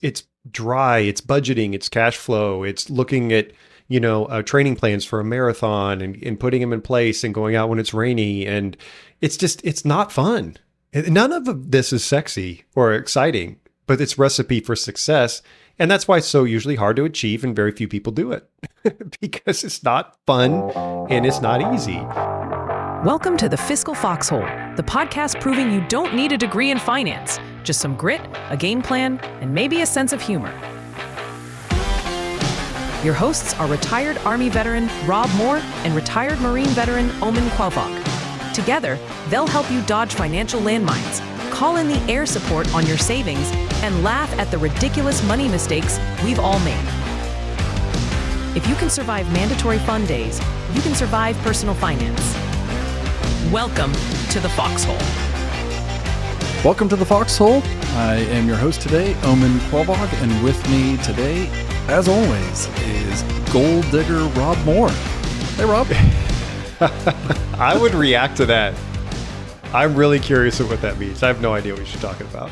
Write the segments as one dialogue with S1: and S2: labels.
S1: it's dry, it's budgeting, it's cash flow, it's looking at, training plans for a marathon and putting them in place and going out when it's rainy. And it's not fun. None of this is sexy or exciting, but it's recipe for success. And that's why it's so usually hard to achieve and very few people do it because it's not fun and it's not easy.
S2: Welcome to the Fiscal Foxhole, the podcast proving you don't need a degree in finance, just some grit, a game plan, and maybe a sense of humor. Your hosts are retired Army veteran Rob Moore and retired Marine veteran Omen Quelvog. Together, they'll help you dodge financial landmines, call in the air support on your savings, and laugh at the ridiculous money mistakes we've all made. If you can survive mandatory fund days, you can survive personal finance. Welcome to the Foxhole.
S3: Welcome to the Foxhole. I am your host today, Omen Quelvog, and with me today, as always, is Gold Digger Rob Moore. Hey, Rob.
S1: I would react to that. I'm really curious of what that means. I have no idea what you're talking about.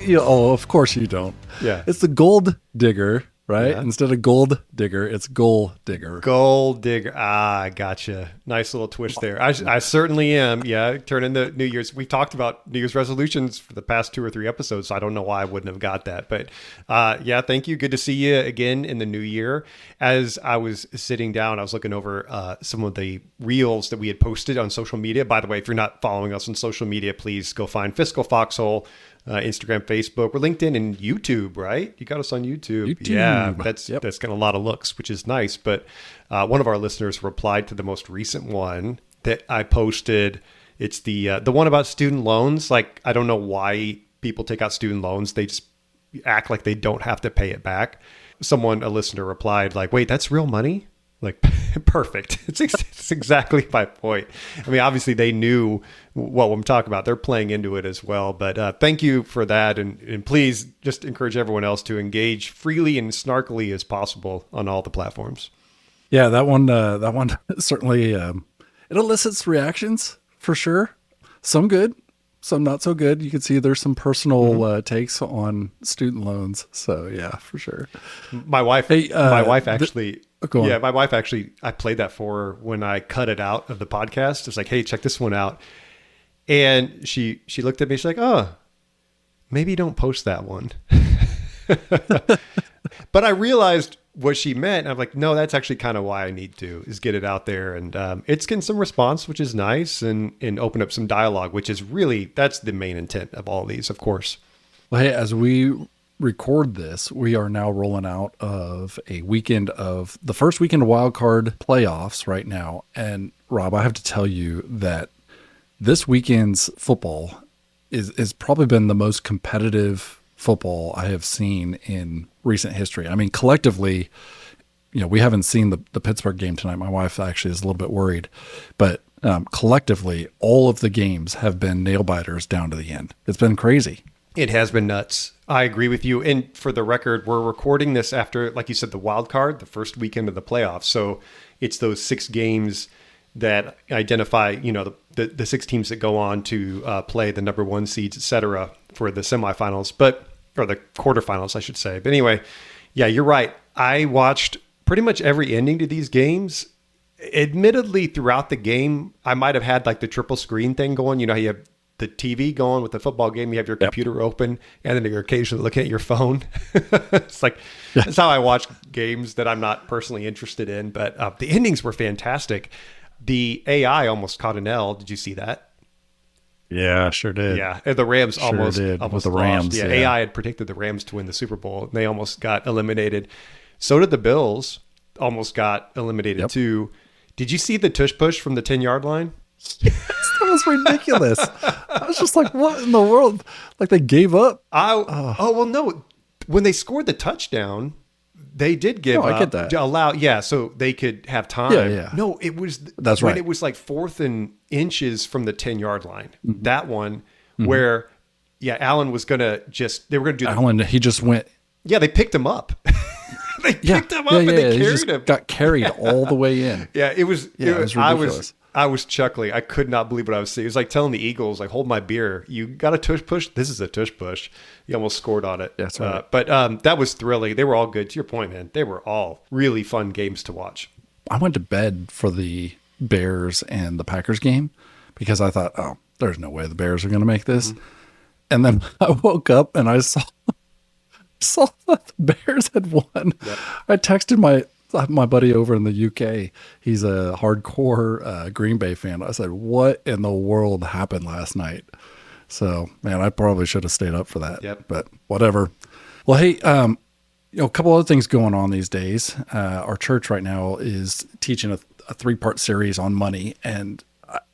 S3: Of course you don't.
S1: Yeah.
S3: It's the Gold Digger, right?
S1: Yeah.
S3: Instead of Gold Digger, it's Goal Digger.
S1: Gold Digger. Ah, gotcha. Nice little twist there. I certainly am. Yeah, turn into New Year's. We've talked about New Year's resolutions for the past 2 or 3 episodes, so I don't know why I wouldn't have got that. But yeah, thank you. Good to see you again in the new year. As I was sitting down, I was looking over some of the reels that we had posted on social media. By the way, if you're not following us on social media, please go find Fiscal Foxhole. Instagram, Facebook, we're LinkedIn and YouTube, right? You got us on YouTube. Yeah, that's getting a lot of looks, which is nice. But one of our listeners replied to the most recent one that I posted. It's the one about student loans. Like, I don't know why people take out student loans. They just act like they don't have to pay it back. A listener replied like, wait, that's real money? Like, perfect. It's exactly my point. I mean, obviously they knew what I'm talking about. They're playing into it as well. But thank you for that. And please just encourage everyone else to engage freely and snarkily as possible on all the platforms.
S3: Yeah, that one certainly, it elicits reactions for sure. Some good, some not so good. You can see there's some personal takes on student loans. So yeah, for sure.
S1: My wife actually...
S3: Yeah,
S1: my wife actually, I played that for her when I cut it out of the podcast. It's like, hey, check this one out. And she looked at me, she's like, oh, maybe don't post that one. But I realized what she meant. I'm like, no, that's actually kind of why I need to, is get it out there. And it's getting some response, which is nice, and open up some dialogue, which is really, that's the main intent of all these, of course.
S3: Well, hey, as we record this, we are now rolling out of the first weekend of wildcard playoffs right now. And Rob, I have to tell you that this weekend's football is probably been the most competitive football I have seen in recent history. I mean, collectively, we haven't seen the Pittsburgh game tonight. My wife actually is a little bit worried, but collectively, all of the games have been nail biters down to the end. It's been crazy.
S1: It has been nuts. I agree with you. And for the record, we're recording this after, like you said, the wild card, the first weekend of the playoffs. So it's those 6 games that identify, the 6 teams that go on to play the number 1 seeds, et cetera, for the semifinals, or the quarterfinals, I should say. But anyway, yeah, you're right. I watched pretty much every ending to these games. Admittedly, throughout the game, I might have had like the triple screen thing going. You have the TV going with the football game, you have your computer open, and then you're occasionally looking at your phone. It's like, that's how I watch games that I'm not personally interested in. But the endings were fantastic. The AI almost caught an L. Did you see that?
S3: Yeah, sure did.
S1: Yeah, and the Rams almost
S3: with the
S1: lost.
S3: Rams.
S1: Yeah, AI had predicted the Rams to win the Super Bowl, and they almost got eliminated. So did the Bills, almost got eliminated too. Did you see the tush push from the 10-yard line?
S3: Yes, that was ridiculous. I was just like, what in the world? Like, they gave up?
S1: Well, no. When they scored the touchdown, they did give up.
S3: I get that.
S1: So they could have time.
S3: Yeah.
S1: No, it was
S3: That's
S1: when
S3: right.
S1: it was like 4th and inches from the 10-yard line. Mm-hmm. That one where, Allen was going to they were going to do
S3: Allen, he just went.
S1: Yeah, they picked him up. They picked him up and they carried him.
S3: Got carried all the way in.
S1: Yeah, it was ridiculous. I was chuckling. I could not believe what I was seeing. It was like telling the Eagles, like, hold my beer. You got a tush push? This is a tush push. You almost scored on it.
S3: That's right.
S1: But that was thrilling. They were all good. To your point, man, they were all really fun games to watch.
S3: I went to bed for the Bears and the Packers game because I thought, oh, there's no way the Bears are going to make this. And then I woke up and I saw that the Bears had won. Yep. I texted my buddy over in the UK. He's a hardcore Green Bay fan. I said, what in the world happened last night? So, man, I probably should have stayed up for that.
S1: Yep.
S3: But whatever. Well, hey, a couple other things going on these days. Our church right now is teaching a 3-part series on money. And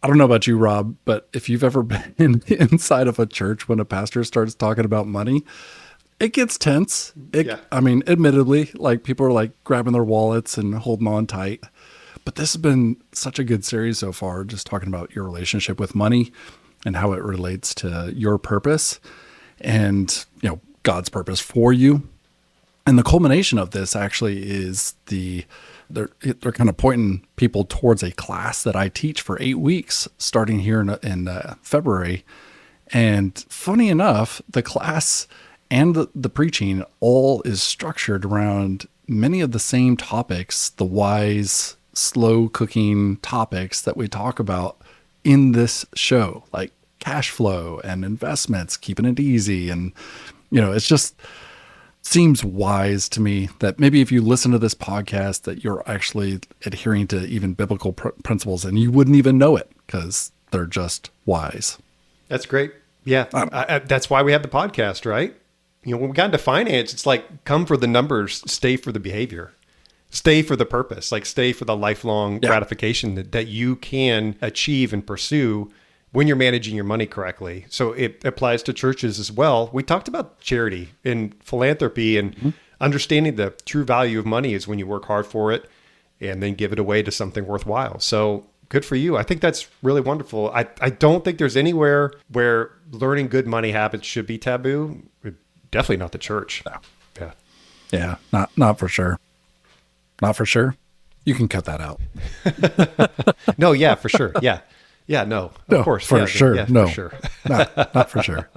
S3: I don't know about you, Rob, but if you've ever been inside of a church when a pastor starts talking about money, it gets tense. I mean, admittedly, like people are like grabbing their wallets and holding on tight. But this has been such a good series so far, just talking about your relationship with money and how it relates to your purpose and, God's purpose for you. And the culmination of this actually is they're kind of pointing people towards a class that I teach for 8 weeks, starting here in February. And funny enough, the class and the preaching all is structured around many of the same topics, the wise, slow cooking topics that we talk about in this show, like cash flow and investments, keeping it easy. And, it's just seems wise to me that maybe if you listen to this podcast that you're actually adhering to even biblical principles and you wouldn't even know it because they're just wise.
S1: That's great. Yeah. That's why we have the podcast, right? When we got into finance, it's like, come for the numbers, stay for the behavior, stay for the purpose, like stay for the lifelong gratification that you can achieve and pursue when you're managing your money correctly. So it applies to churches as well. We talked about charity and philanthropy and understanding the true value of money is when you work hard for it and then give it away to something worthwhile. So good for you. I think that's really wonderful. I don't think there's anywhere where learning good money habits should be taboo. Definitely not the church. No.
S3: Yeah, not for sure. Not for sure. You can cut that out.
S1: No, yeah, for sure. Yeah. Yeah, no, of course.
S3: For sure.
S1: Yeah,
S3: no,
S1: for sure.
S3: not for sure.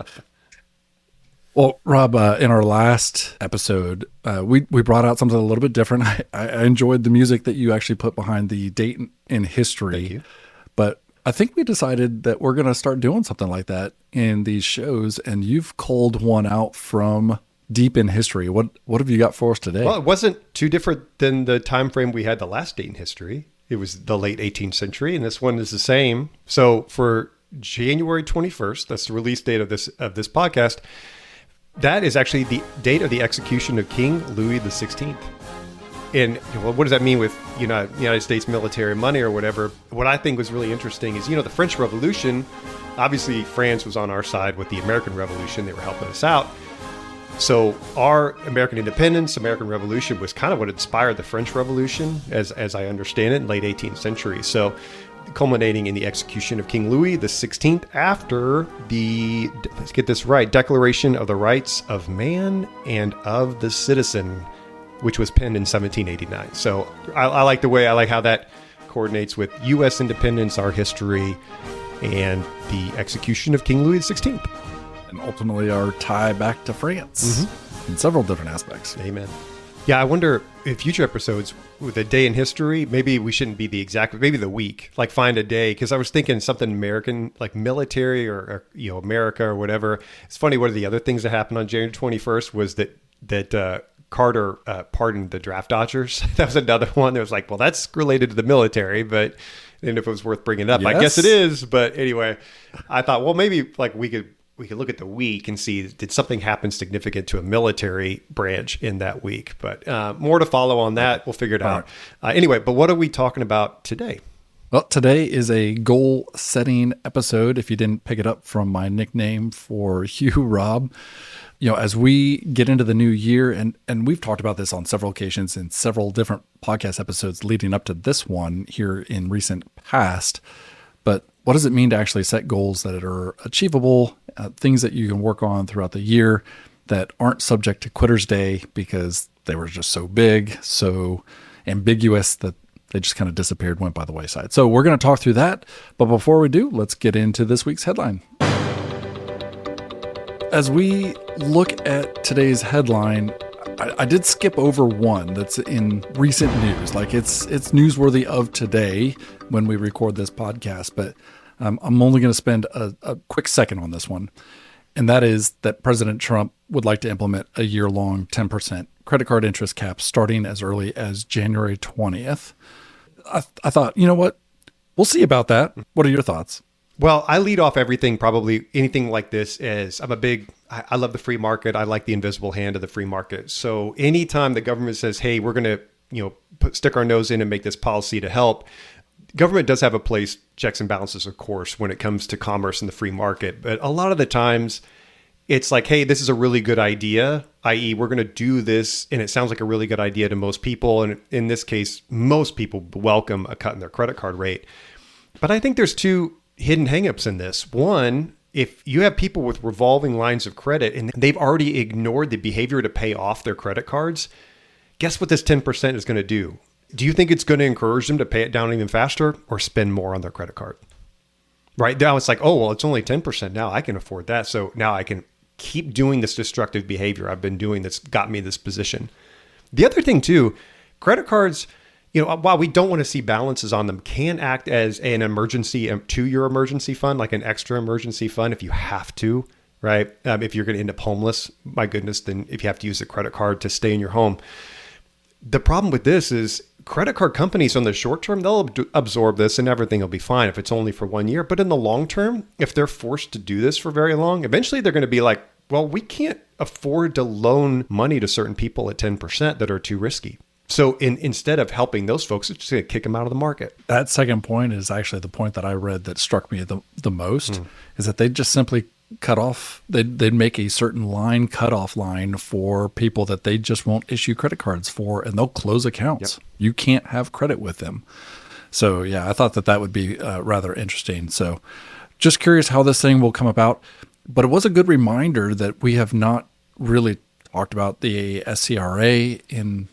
S3: Well, Rob, in our last episode, we brought out something a little bit different. I enjoyed the music that you actually put behind the date in history.
S1: Thank you.
S3: But I think we decided that we're going to start doing something like that in these shows, and you've culled one out from deep in history. What have you got for us today?
S1: Well, it wasn't too different than the time frame we had the last date in history. It was the late 18th century, and this one is the same. So for January 21st, that's the release date of this podcast, that is actually the date of the execution of King Louis XVI. And what does that mean with United States military money or whatever? What I think was really interesting is, the French Revolution, obviously France was on our side with the American Revolution. They were helping us out. So our American independence, American Revolution was kind of what inspired the French Revolution, as I understand it, in late 18th century. So culminating in the execution of King Louis XVI after the, let's get this right, Declaration of the Rights of Man and of the Citizen, which was penned in 1789. So I like how that coordinates with U.S. independence, our history, and the execution of King Louis XVI.
S3: And ultimately our tie back to France in several different aspects.
S1: Amen. Yeah, I wonder if future episodes with a day in history, maybe we shouldn't be the exact, maybe the week, like find a day. Because I was thinking something American, like military or America or whatever. It's funny, one of the other things that happened on January 21st was that Carter pardoned the draft dodgers. That was another one that was like, well, that's related to the military, but and if it was worth bringing up, yes. I guess it is. But anyway, I thought, well, maybe like we could look at the week and see, did something happen significant to a military branch in that week? But more to follow on that. We'll figure it out. Anyway, but what are we talking about today?
S3: Well, today is a goal setting episode. If you didn't pick it up from my nickname for you, Rob, as we get into the new year, and we've talked about this on several occasions in several different podcast episodes leading up to this one here in recent past. But what does it mean to actually set goals that are achievable, things that you can work on throughout the year that aren't subject to Quitter's Day because they were just so big, so ambiguous that They just kind of disappeared, went by the wayside. So we're going to talk through that. But before we do, let's get into this week's headline. As we look at today's headline, I did skip over one that's in recent news. Like it's newsworthy of today when we record this podcast, but I'm only going to spend a quick second on this one. And that is that President Trump would like to implement a year-long 10% credit card interest cap starting as early as January 20th. I thought, you know what? We'll see about that. What are your thoughts?
S1: Well, I lead off probably anything like this as I love the free market. I like the invisible hand of the free market. So anytime the government says, hey, we're going to, stick our nose in and make this policy to help, government does have a place, checks and balances, of course, when it comes to commerce and the free market. But a lot of the times it's like, hey, this is a really good idea, i.e. we're going to do this. And it sounds like a really good idea to most people. And in this case, most people welcome a cut in their credit card rate. But I think there's two hidden hangups in this. One, if you have people with revolving lines of credit and they've already ignored the behavior to pay off their credit cards, guess what this 10% is going to do? Do you think it's going to encourage them to pay it down even faster or spend more on their credit card? Right now it's like, oh, well, it's only 10% now. I can afford that. So now I can keep doing this destructive behavior I've been doing that's got me in this position. The other thing too, credit cards, while we don't want to see balances on them, can act as an emergency, a 2-year emergency fund, like an extra emergency fund if you have to, right? If you're going to end up homeless, my goodness, then if you have to use a credit card to stay in your home. The problem with this is credit card companies on the short term, they'll absorb this and everything will be fine if it's only for 1 year. But in the long term, if they're forced to do this for very long, eventually they're going to be like, well, we can't afford to loan money to certain people at 10% that are too risky. So instead of helping those folks, it's just going to kick them out of the market.
S3: That second point is actually the point that I read that struck me the most, is that they just simply cut off, they'd make a certain cutoff line for people that they just won't issue credit cards for, and they'll close accounts. Yep. You can't have credit with them. So yeah, I thought that would be rather interesting. So just curious how this thing will come about. But it was a good reminder that we have not really talked about the SCRA in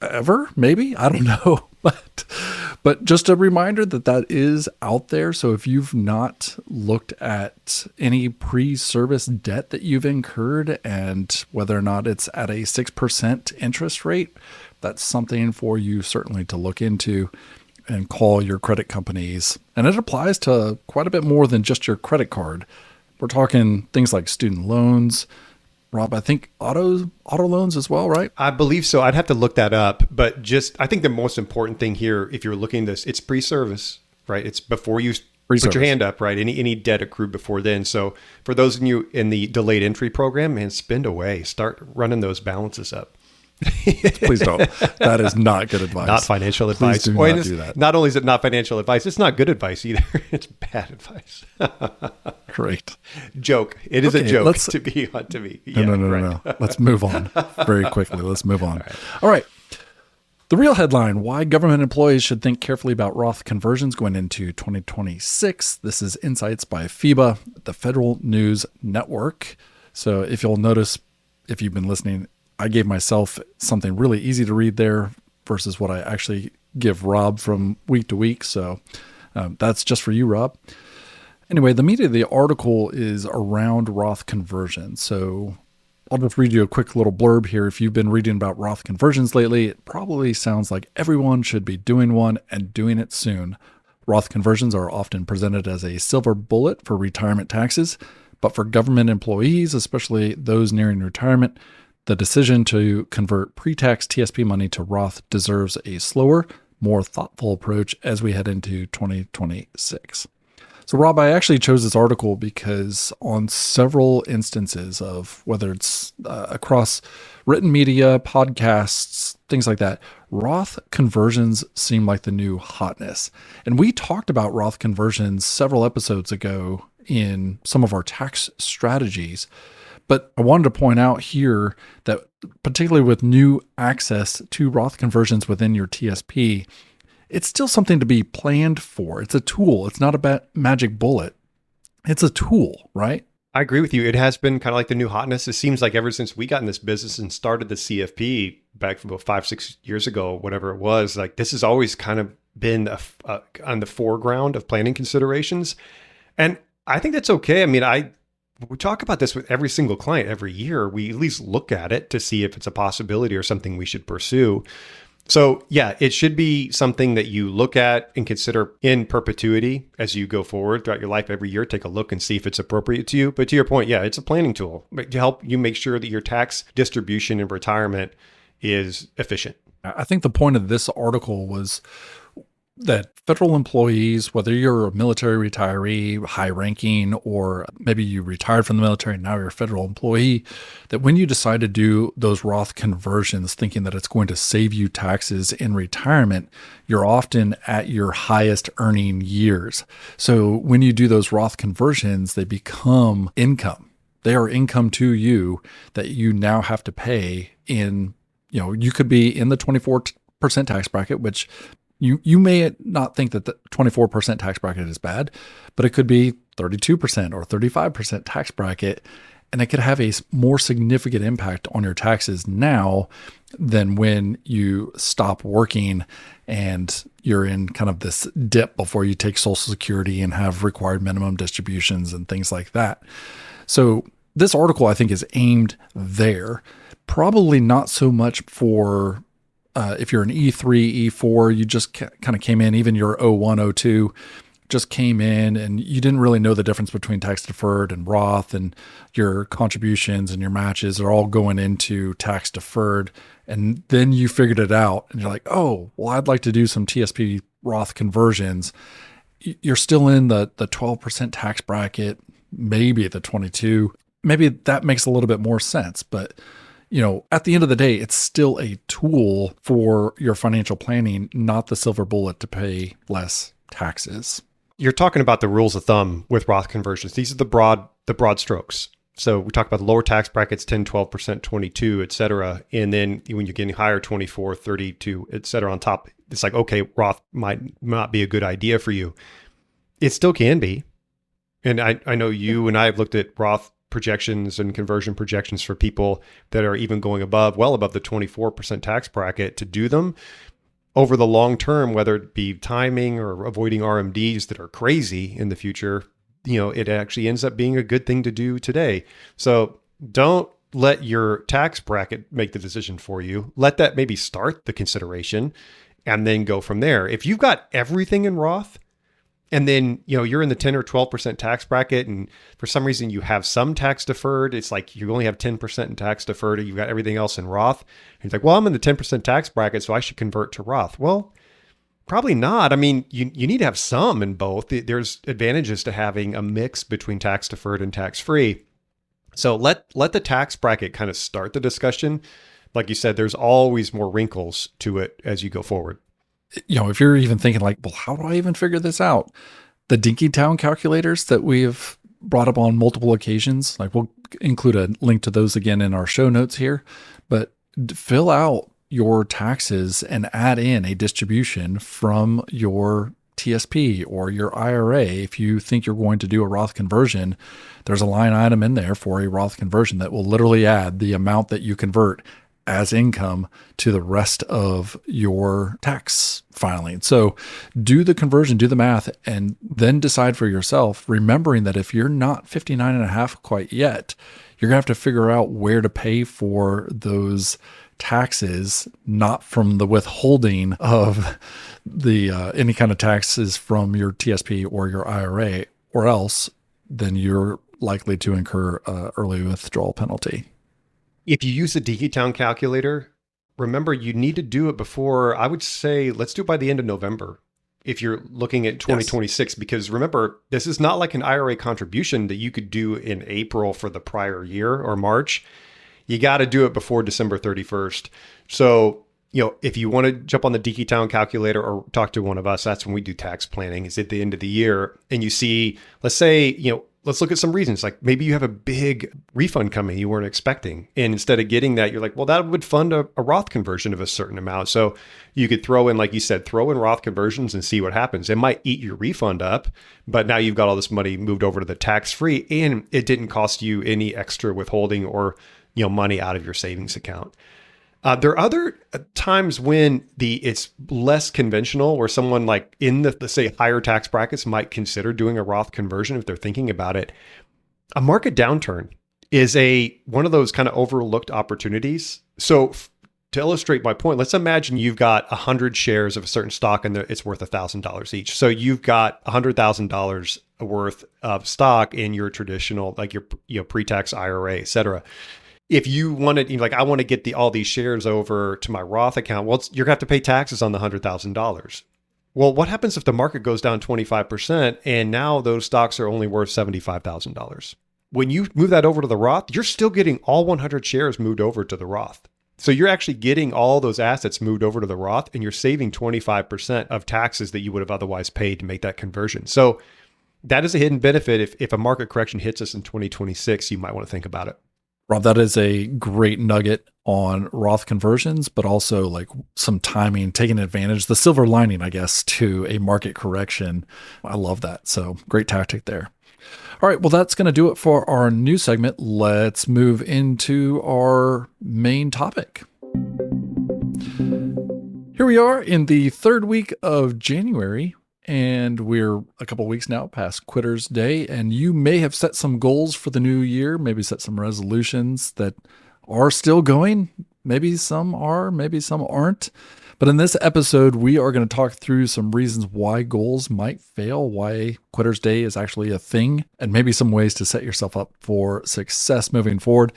S3: ever, maybe, I don't know, but just a reminder that is out there. So if you've not looked at any pre-service debt that you've incurred and whether or not it's at a 6% interest rate, that's something for you certainly to look into and call your credit companies. And it applies to quite a bit more than just your credit card. We're talking things like student loans, Rob, I think auto loans as well, right?
S1: I believe so. I'd have to look that up. But I think the most important thing here, if you're looking at this, it's pre-service, right? It's before you put your hand up, right? Any debt accrued before then. So for those of you in the delayed entry program, man, spend away. Start running those balances up.
S3: Please don't. That is not good advice.
S1: Not financial advice.
S3: Please do not do that.
S1: Not only is it not financial advice, it's not good advice either. It's bad advice.
S3: Great.
S1: Joke. It is a joke to be. Yeah,
S3: no. Let's move on very quickly. Let's move on. All right. The real headline, why government employees should think carefully about Roth conversions going into 2026. This is insights by FIBA, the Federal News Network. So if you'll notice, if you've been listening, I gave myself something really easy to read there versus what I actually give Rob from week to week. So that's just for you, Rob. Anyway, the meat of the article is around Roth conversions. So I'll just read you a quick little blurb here. If you've been reading about Roth conversions lately, it probably sounds like everyone should be doing one and doing it soon. Roth conversions are often presented as a silver bullet for retirement taxes, but for government employees, especially those nearing retirement, the decision to convert pre-tax TSP money to Roth deserves a slower, more thoughtful approach as we head into 2026. So, Rob, I actually chose this article because on several instances of whether it's across written media, podcasts, things like that, Roth conversions seem like the new hotness. And we talked about Roth conversions several episodes ago in some of our tax strategies. But I wanted to point out here that particularly with new access to Roth conversions within your TSP, it's still something to be planned for. It's a tool. It's not a magic bullet. It's a tool, right?
S1: I agree with you. It has been kind of like the new hotness. It seems like ever since we got in this business and started the CFP back from about 5, 6 years ago, whatever it was, like this has always kind of been on the foreground of planning considerations. And I think that's okay. I mean, we talk about this with every single client every year. We at least look at it to see if it's a possibility or something we should pursue. So yeah, it should be something that you look at and consider in perpetuity as you go forward throughout your life every year. Take a look and see if it's appropriate to you. But to your point, yeah, it's a planning tool to help you make sure that your tax distribution in retirement is efficient.
S3: I think the point of this article was that federal employees, whether you're a military retiree, high ranking, or maybe you retired from the military and now you're a federal employee, that when you decide to do those Roth conversions, thinking that it's going to save you taxes in retirement, you're often at your highest earning years. So when you do those Roth conversions, they become income. They are income to you that you now have to pay in, you could be in the 24% tax bracket, which you may not think that the 24% tax bracket is bad, but it could be 32% or 35% tax bracket, and it could have a more significant impact on your taxes now than when you stop working and you're in kind of this dip before you take Social Security and have required minimum distributions and things like that. So this article, I think, is aimed there. Probably not so much for if you're an E3, E4, you just kind of came in, even your O1, O2, just came in and you didn't really know the difference between tax deferred and Roth, and your contributions and your matches are all going into tax deferred. And then you figured it out and you're like, oh, well, I'd like to do some TSP Roth conversions. You're still in the 12% tax bracket, maybe the 22. Maybe that makes a little bit more sense, but at the end of the day, it's still a tool for your financial planning, not the silver bullet to pay less taxes.
S1: You're talking about the rules of thumb with Roth conversions. These are the broad strokes. So we talk about the lower tax brackets, 10, 12%, 22, et cetera. And then when you're getting higher, 24, 32, et cetera on top, it's like, okay, Roth might not be a good idea for you. It still can be. And I know you and I have looked at Roth projections and conversion projections for people that are even going well above the 24% tax bracket to do them over the long term, whether it be timing or avoiding RMDs that are crazy in the future. It actually ends up being a good thing to do today. So don't let your tax bracket make the decision for you. Let that maybe start the consideration and then go from there. If you've got everything in Roth, and then, you're in the 10 or 12% tax bracket, and for some reason you have some tax deferred. It's like you only have 10% in tax deferred, and you've got everything else in Roth. And it's like, well, I'm in the 10% tax bracket, so I should convert to Roth. Well, probably not. I mean, you need to have some in both. There's advantages to having a mix between tax deferred and tax free. So let the tax bracket kind of start the discussion. Like you said, there's always more wrinkles to it as you go forward.
S3: If you're even thinking like, well, how do I even figure this out? The Dinkytown calculators that we have brought up on multiple occasions, like we'll include a link to those again in our show notes here, but fill out your taxes and add in a distribution from your TSP or your IRA. If you think you're going to do a Roth conversion, there's a line item in there for a Roth conversion that will literally add the amount that you convert as income to the rest of your tax filing. So do the conversion, do the math, and then decide for yourself, remembering that if you're not 59 and a half quite yet, you're gonna have to figure out where to pay for those taxes, not from the withholding of the any kind of taxes from your TSP or your IRA, or else then you're likely to incur early withdrawal penalty.
S1: If you use the Dinkytown calculator, remember you need to do it before, I would say, let's do it by the end of November if you're looking at 2026, yes. Because remember, this is not like an IRA contribution that you could do in April for the prior year or March. You got to do it before December 31st. So, if you want to jump on the Dinkytown calculator or talk to one of us, that's when we do tax planning, is at the end of the year. And you see, let's say, let's look at some reasons. Like maybe you have a big refund coming you weren't expecting. And instead of getting that, you're like, well, that would fund a Roth conversion of a certain amount. So you could throw in, like you said, throw in Roth conversions and see what happens. It might eat your refund up, but now you've got all this money moved over to the tax-free and it didn't cost you any extra withholding or, money out of your savings account. There are other times when it's less conventional, where someone like in the, let's say, higher tax brackets might consider doing a Roth conversion if they're thinking about it. A market downturn is one of those kind of overlooked opportunities. So to illustrate my point, let's imagine you've got 100 shares of a certain stock and it's worth $1,000 each. So you've got $100,000 worth of stock in your traditional, like your pre-tax IRA, et cetera. If you wanted, like, I want to get all these shares over to my Roth account, well, you're going to have to pay taxes on the $100,000. Well, what happens if the market goes down 25% and now those stocks are only worth $75,000? When you move that over to the Roth, you're still getting all 100 shares moved over to the Roth. So you're actually getting all those assets moved over to the Roth, and you're saving 25% of taxes that you would have otherwise paid to make that conversion. So that is a hidden benefit. If a market correction hits us in 2026, you might want to think about it.
S3: Rob, that is a great nugget on Roth conversions, but also like some timing, taking advantage, the silver lining, I guess, to a market correction. I love that. So great tactic there. All right, well, that's going to do it for our news segment. Let's move into our main topic. Here we are in the third week of January, and we're a couple weeks now past Quitter's Day, and you may have set some goals for the new year, maybe set some resolutions that are still going. Maybe some are, maybe some aren't. But in this episode, we are going to talk through some reasons why goals might fail, why Quitter's Day is actually a thing, and maybe some ways to set yourself up for success moving forward.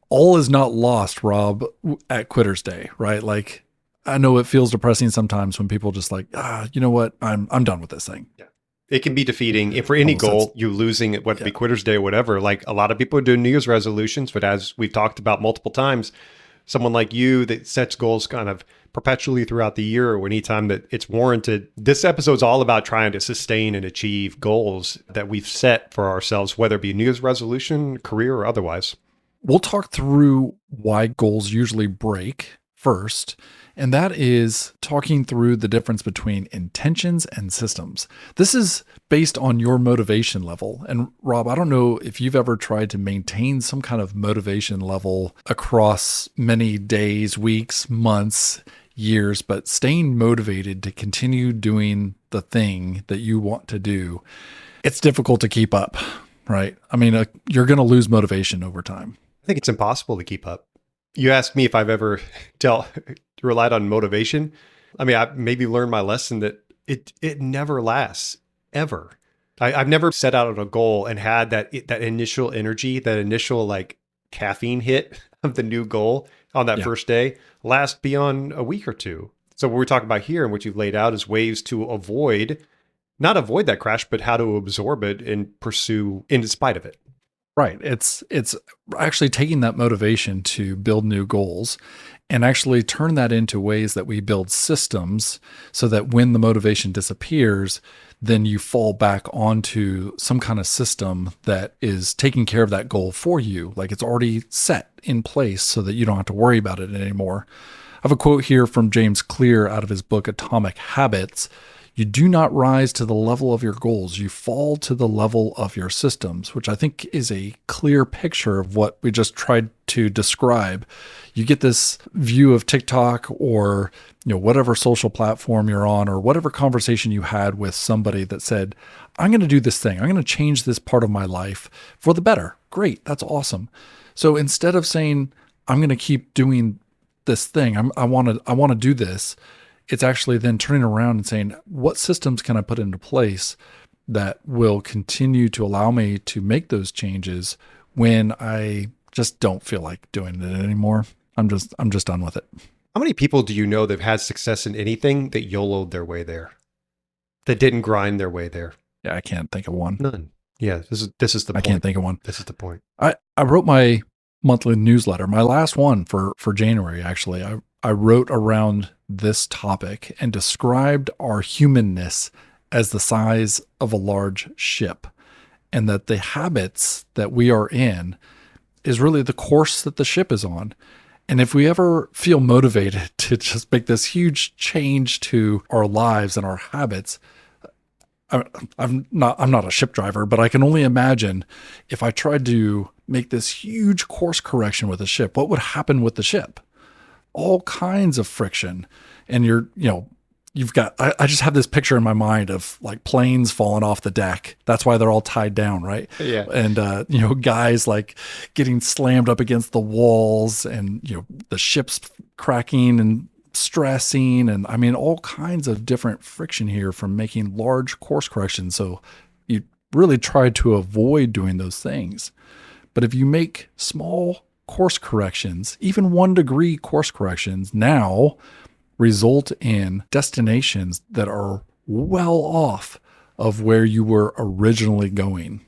S3: All is not lost, Rob, at Quitter's Day, right? Like, I know it feels depressing sometimes when people just like, you know what? I'm done with this thing.
S1: Yeah. It can be defeating. If for any goal, you losing it, whether it be Quitter's Day or whatever, like a lot of people are doing New Year's resolutions, but as we've talked about multiple times, someone like you that sets goals kind of perpetually throughout the year or anytime that it's warranted. This episode's all about trying to sustain and achieve goals that we've set for ourselves, whether it be a New Year's resolution, career, or otherwise.
S3: We'll talk through why goals usually break first. And that is talking through the difference between intentions and systems. This is based on your motivation level. And Rob, I don't know if you've ever tried to maintain some kind of motivation level across many days, weeks, months, years, but staying motivated to continue doing the thing that you want to do, it's difficult to keep up, right? I mean, you're going to lose motivation over time.
S1: I think it's impossible to keep up. You asked me if I've ever relied on motivation. I mean, I maybe learned my lesson that it never lasts, ever. I've never set out on a goal and had that initial energy, that initial like caffeine hit of the new goal on that first day last beyond a week or two. So what we're talking about here and what you've laid out is ways to not avoid that crash, but how to absorb it and pursue in spite of it.
S3: Right. It's actually taking that motivation to build new goals and actually turn that into ways that we build systems so that when the motivation disappears, then you fall back onto some kind of system that is taking care of that goal for you. Like it's already set in place so that you don't have to worry about it anymore. I have a quote here from James Clear out of his book, Atomic Habits. You do not rise to the level of your goals. You fall to the level of your systems, which I think is a clear picture of what we just tried to describe. You get this view of TikTok or whatever social platform you're on or whatever conversation you had with somebody that said, I'm going to do this thing. I'm going to change this part of my life for the better. Great. That's awesome. So instead of saying, I'm going to keep doing this thing, I want to do this, it's actually then turning around and saying, what systems can I put into place that will continue to allow me to make those changes when I just don't feel like doing it anymore? I'm just done with it.
S1: How many people do you know that have had success in anything that YOLO'd their way there, that didn't grind their way there?
S3: Yeah, I can't think of one.
S1: None. Yeah, this is the point.
S3: I can't think of one.
S1: This is the point.
S3: I wrote my monthly newsletter, my last one for January, actually. I wrote around this topic and described our humanness as the size of a large ship. and that the habits that we are in is really the course that the ship is on. And if we ever feel motivated to just make this huge change to our lives and our habits, I'm not a ship driver, but I can only imagine if I tried to make this huge course correction with a ship, what would happen with the ship? All kinds of friction. And you've got, I just have this picture in my mind of like planes falling off the deck. That's why they're all tied down, right?
S1: Yeah.
S3: And, guys like getting slammed up against the walls and, the ship's cracking and stressing. And I mean, all kinds of different friction here from making large course corrections. So you really try to avoid doing those things. But if you make small course corrections, even 1 degree course corrections now result in destinations that are well off of where you were originally going.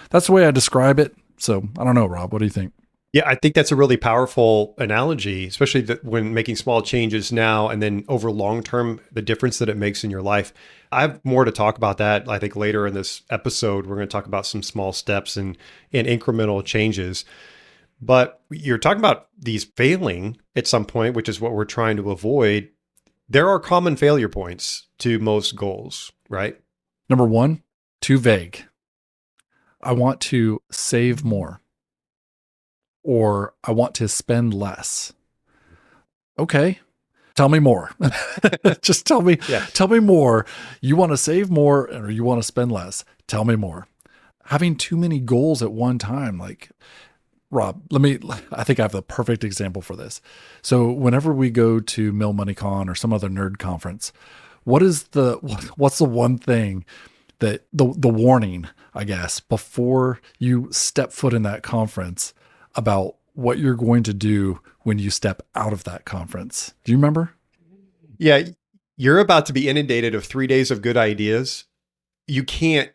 S3: That's the way I describe it. So I don't know, Rob, what do you think?
S1: Yeah, I think that's a really powerful analogy, especially when making small changes now and then over long term, the difference that it makes in your life. I have more to talk about that. I think later in this episode, we're going to talk about some small steps and incremental changes. But you're talking about these failing at some point, which is what we're trying to avoid. There are common failure points to most goals, right?
S3: Number 1, too vague. I want to save more. Or I want to spend less. Okay, tell me more. Just tell me more. You want to save more or you want to spend less? Tell me more. Having too many goals at one time, like Rob, I think I have the perfect example for this. So whenever we go to Mill Money Con or some other nerd conference, what's the one thing that the warning, I guess, before you step foot in that conference about what you're going to do when you step out of that conference? Do you remember?
S1: Yeah, you're about to be inundated of 3 days of good ideas. You can't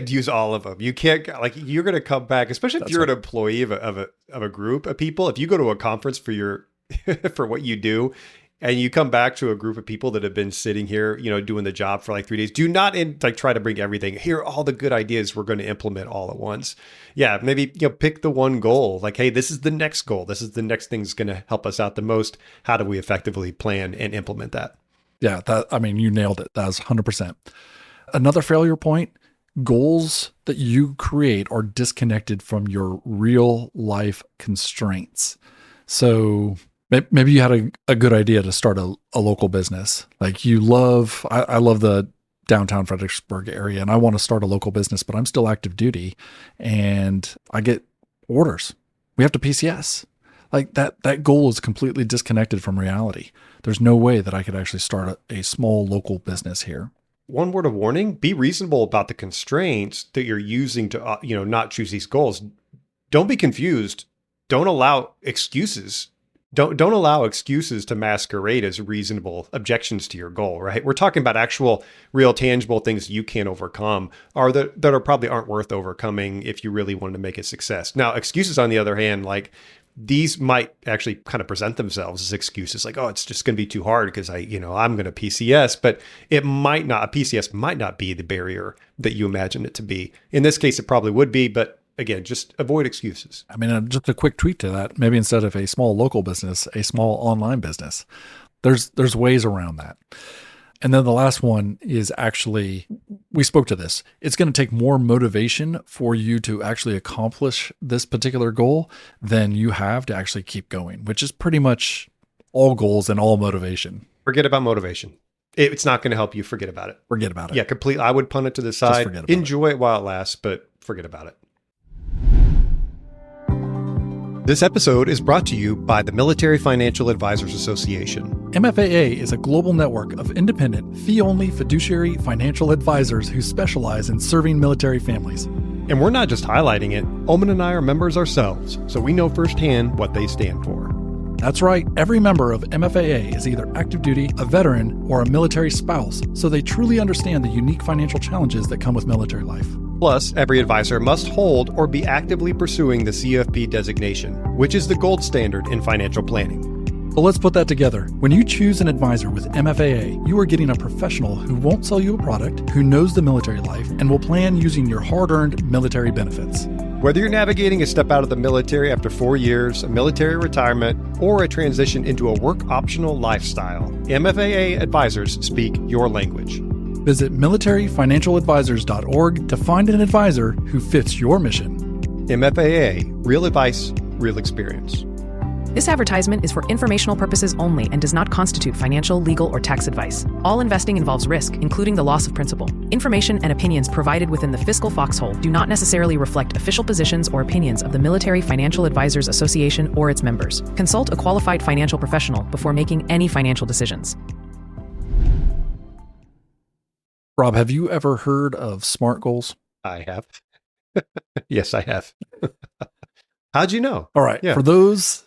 S1: use all of them. You can't, like, you're going to come back, especially if you're an employee of a group of people. If you go to a conference for for what you do, and you come back to a group of people that have been sitting here, doing the job for like 3 days, do not try to bring everything. Here are all the good ideas we're going to implement all at once. Yeah, maybe pick the one goal. Like, hey, this is the next goal. This is the next thing that's going to help us out the most. How do we effectively plan and implement that?
S3: Yeah, you nailed it. That was 100%. Another failure point: goals that you create are disconnected from your real life constraints. So maybe you had a good idea to start a local business. Like I love the downtown Fredericksburg area and I want to start a local business, but I'm still active duty and I get orders. We have to PCS. Like that goal is completely disconnected from reality. There's no way that I could actually start a small local business here.
S1: One word of warning: be reasonable about the constraints that you're using to, not choose these goals. Don't be confused. Don't allow excuses. Don't allow excuses to masquerade as reasonable objections to your goal, right? We're talking about actual, real, tangible things you can't overcome, or that are probably aren't worth overcoming if you really wanted to make a success. Now, excuses, on the other hand, like, these might actually kind of present themselves as excuses, like, oh, it's just going to be too hard because I'm going to PCS, but a PCS might not be the barrier that you imagine it to be. In this case, it probably would be, but again, just avoid excuses.
S3: Just a quick tweak to that. Maybe instead of a small local business, a small online business. There's ways around that. And then the last one is actually, we spoke to this. It's going to take more motivation for you to actually accomplish this particular goal than you have to actually keep going, which is pretty much all goals and all motivation.
S1: Forget about motivation. It's not going to help you. Forget about it.
S3: Forget about it.
S1: Yeah, completely. I would punt it to the side. Enjoy it while it lasts, but forget about it. This episode is brought to you by the Military Financial Advisors Association.
S3: MFAA is a global network of independent, fee-only fiduciary financial advisors who specialize in serving military families.
S1: And we're not just highlighting it. Omen and I are members ourselves, so we know firsthand what they stand for.
S3: That's right. Every member of MFAA is either active duty, a veteran, or a military spouse, so they truly understand the unique financial challenges that come with military life.
S1: Plus, every advisor must hold or be actively pursuing the CFP designation, which is the gold standard in financial planning.
S3: So let's put that together. When you choose an advisor with MFAA, you are getting a professional who won't sell you a product, who knows the military life, and will plan using your hard-earned military benefits.
S1: Whether you're navigating a step out of the military after 4 years, a military retirement, or a transition into a work-optional lifestyle, MFAA advisors speak your language.
S3: Visit militaryfinancialadvisors.org to find an advisor who fits your mission.
S1: MFAA, real advice, real experience.
S2: This advertisement is for informational purposes only and does not constitute financial, legal, or tax advice. All investing involves risk, including the loss of principal. Information and opinions provided within the fiscal foxhole do not necessarily reflect official positions or opinions of the Military Financial Advisors Association or its members. Consult a qualified financial professional before making any financial decisions.
S3: Rob, have you ever heard of SMART goals?
S1: I have. Yes, I have. How'd you know?
S3: All right.
S1: Yeah.
S3: For those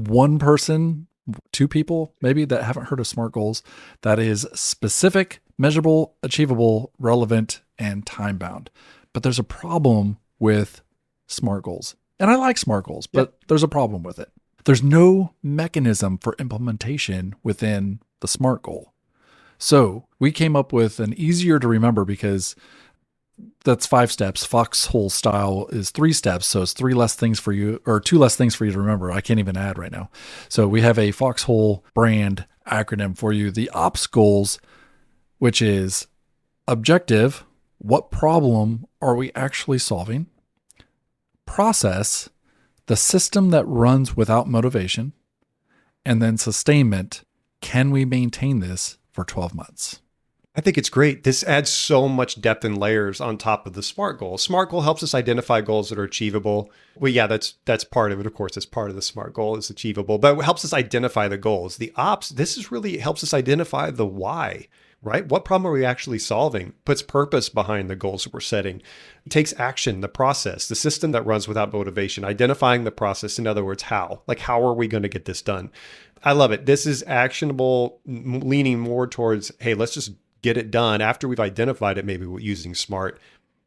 S3: one person, two people maybe that haven't heard of SMART goals, that is specific, measurable, achievable, relevant, and time bound. But there's a problem with SMART goals. And I like SMART goals, but there's a problem with it. There's no mechanism for implementation within the SMART goal. So we came up with an easier to remember, because that's 5 steps. Foxhole style is 3 steps. So it's 3 less things for you, or 2 less things for you to remember. I can't even add right now. So we have a Foxhole brand acronym for you. The OPS goals, which is objective. What problem are we actually solving? Process, the system that runs without motivation. And then sustainment. Can we maintain this for 12 months?
S1: I think it's great. This adds so much depth and layers on top of the SMART goal. SMART goal helps us identify goals that are achievable. Well, yeah, that's part of it. Of course, it's part of the SMART goal is achievable, but it helps us identify the goals. The ops, this is really helps us identify the why, right? What problem are we actually solving? Puts purpose behind the goals that we're setting. It takes action, the process, the system that runs without motivation, identifying the process. In other words, how? Like, how are we going to get this done? I love it. This is actionable, leaning more towards, hey, let's just get it done after we've identified it, maybe using SMART.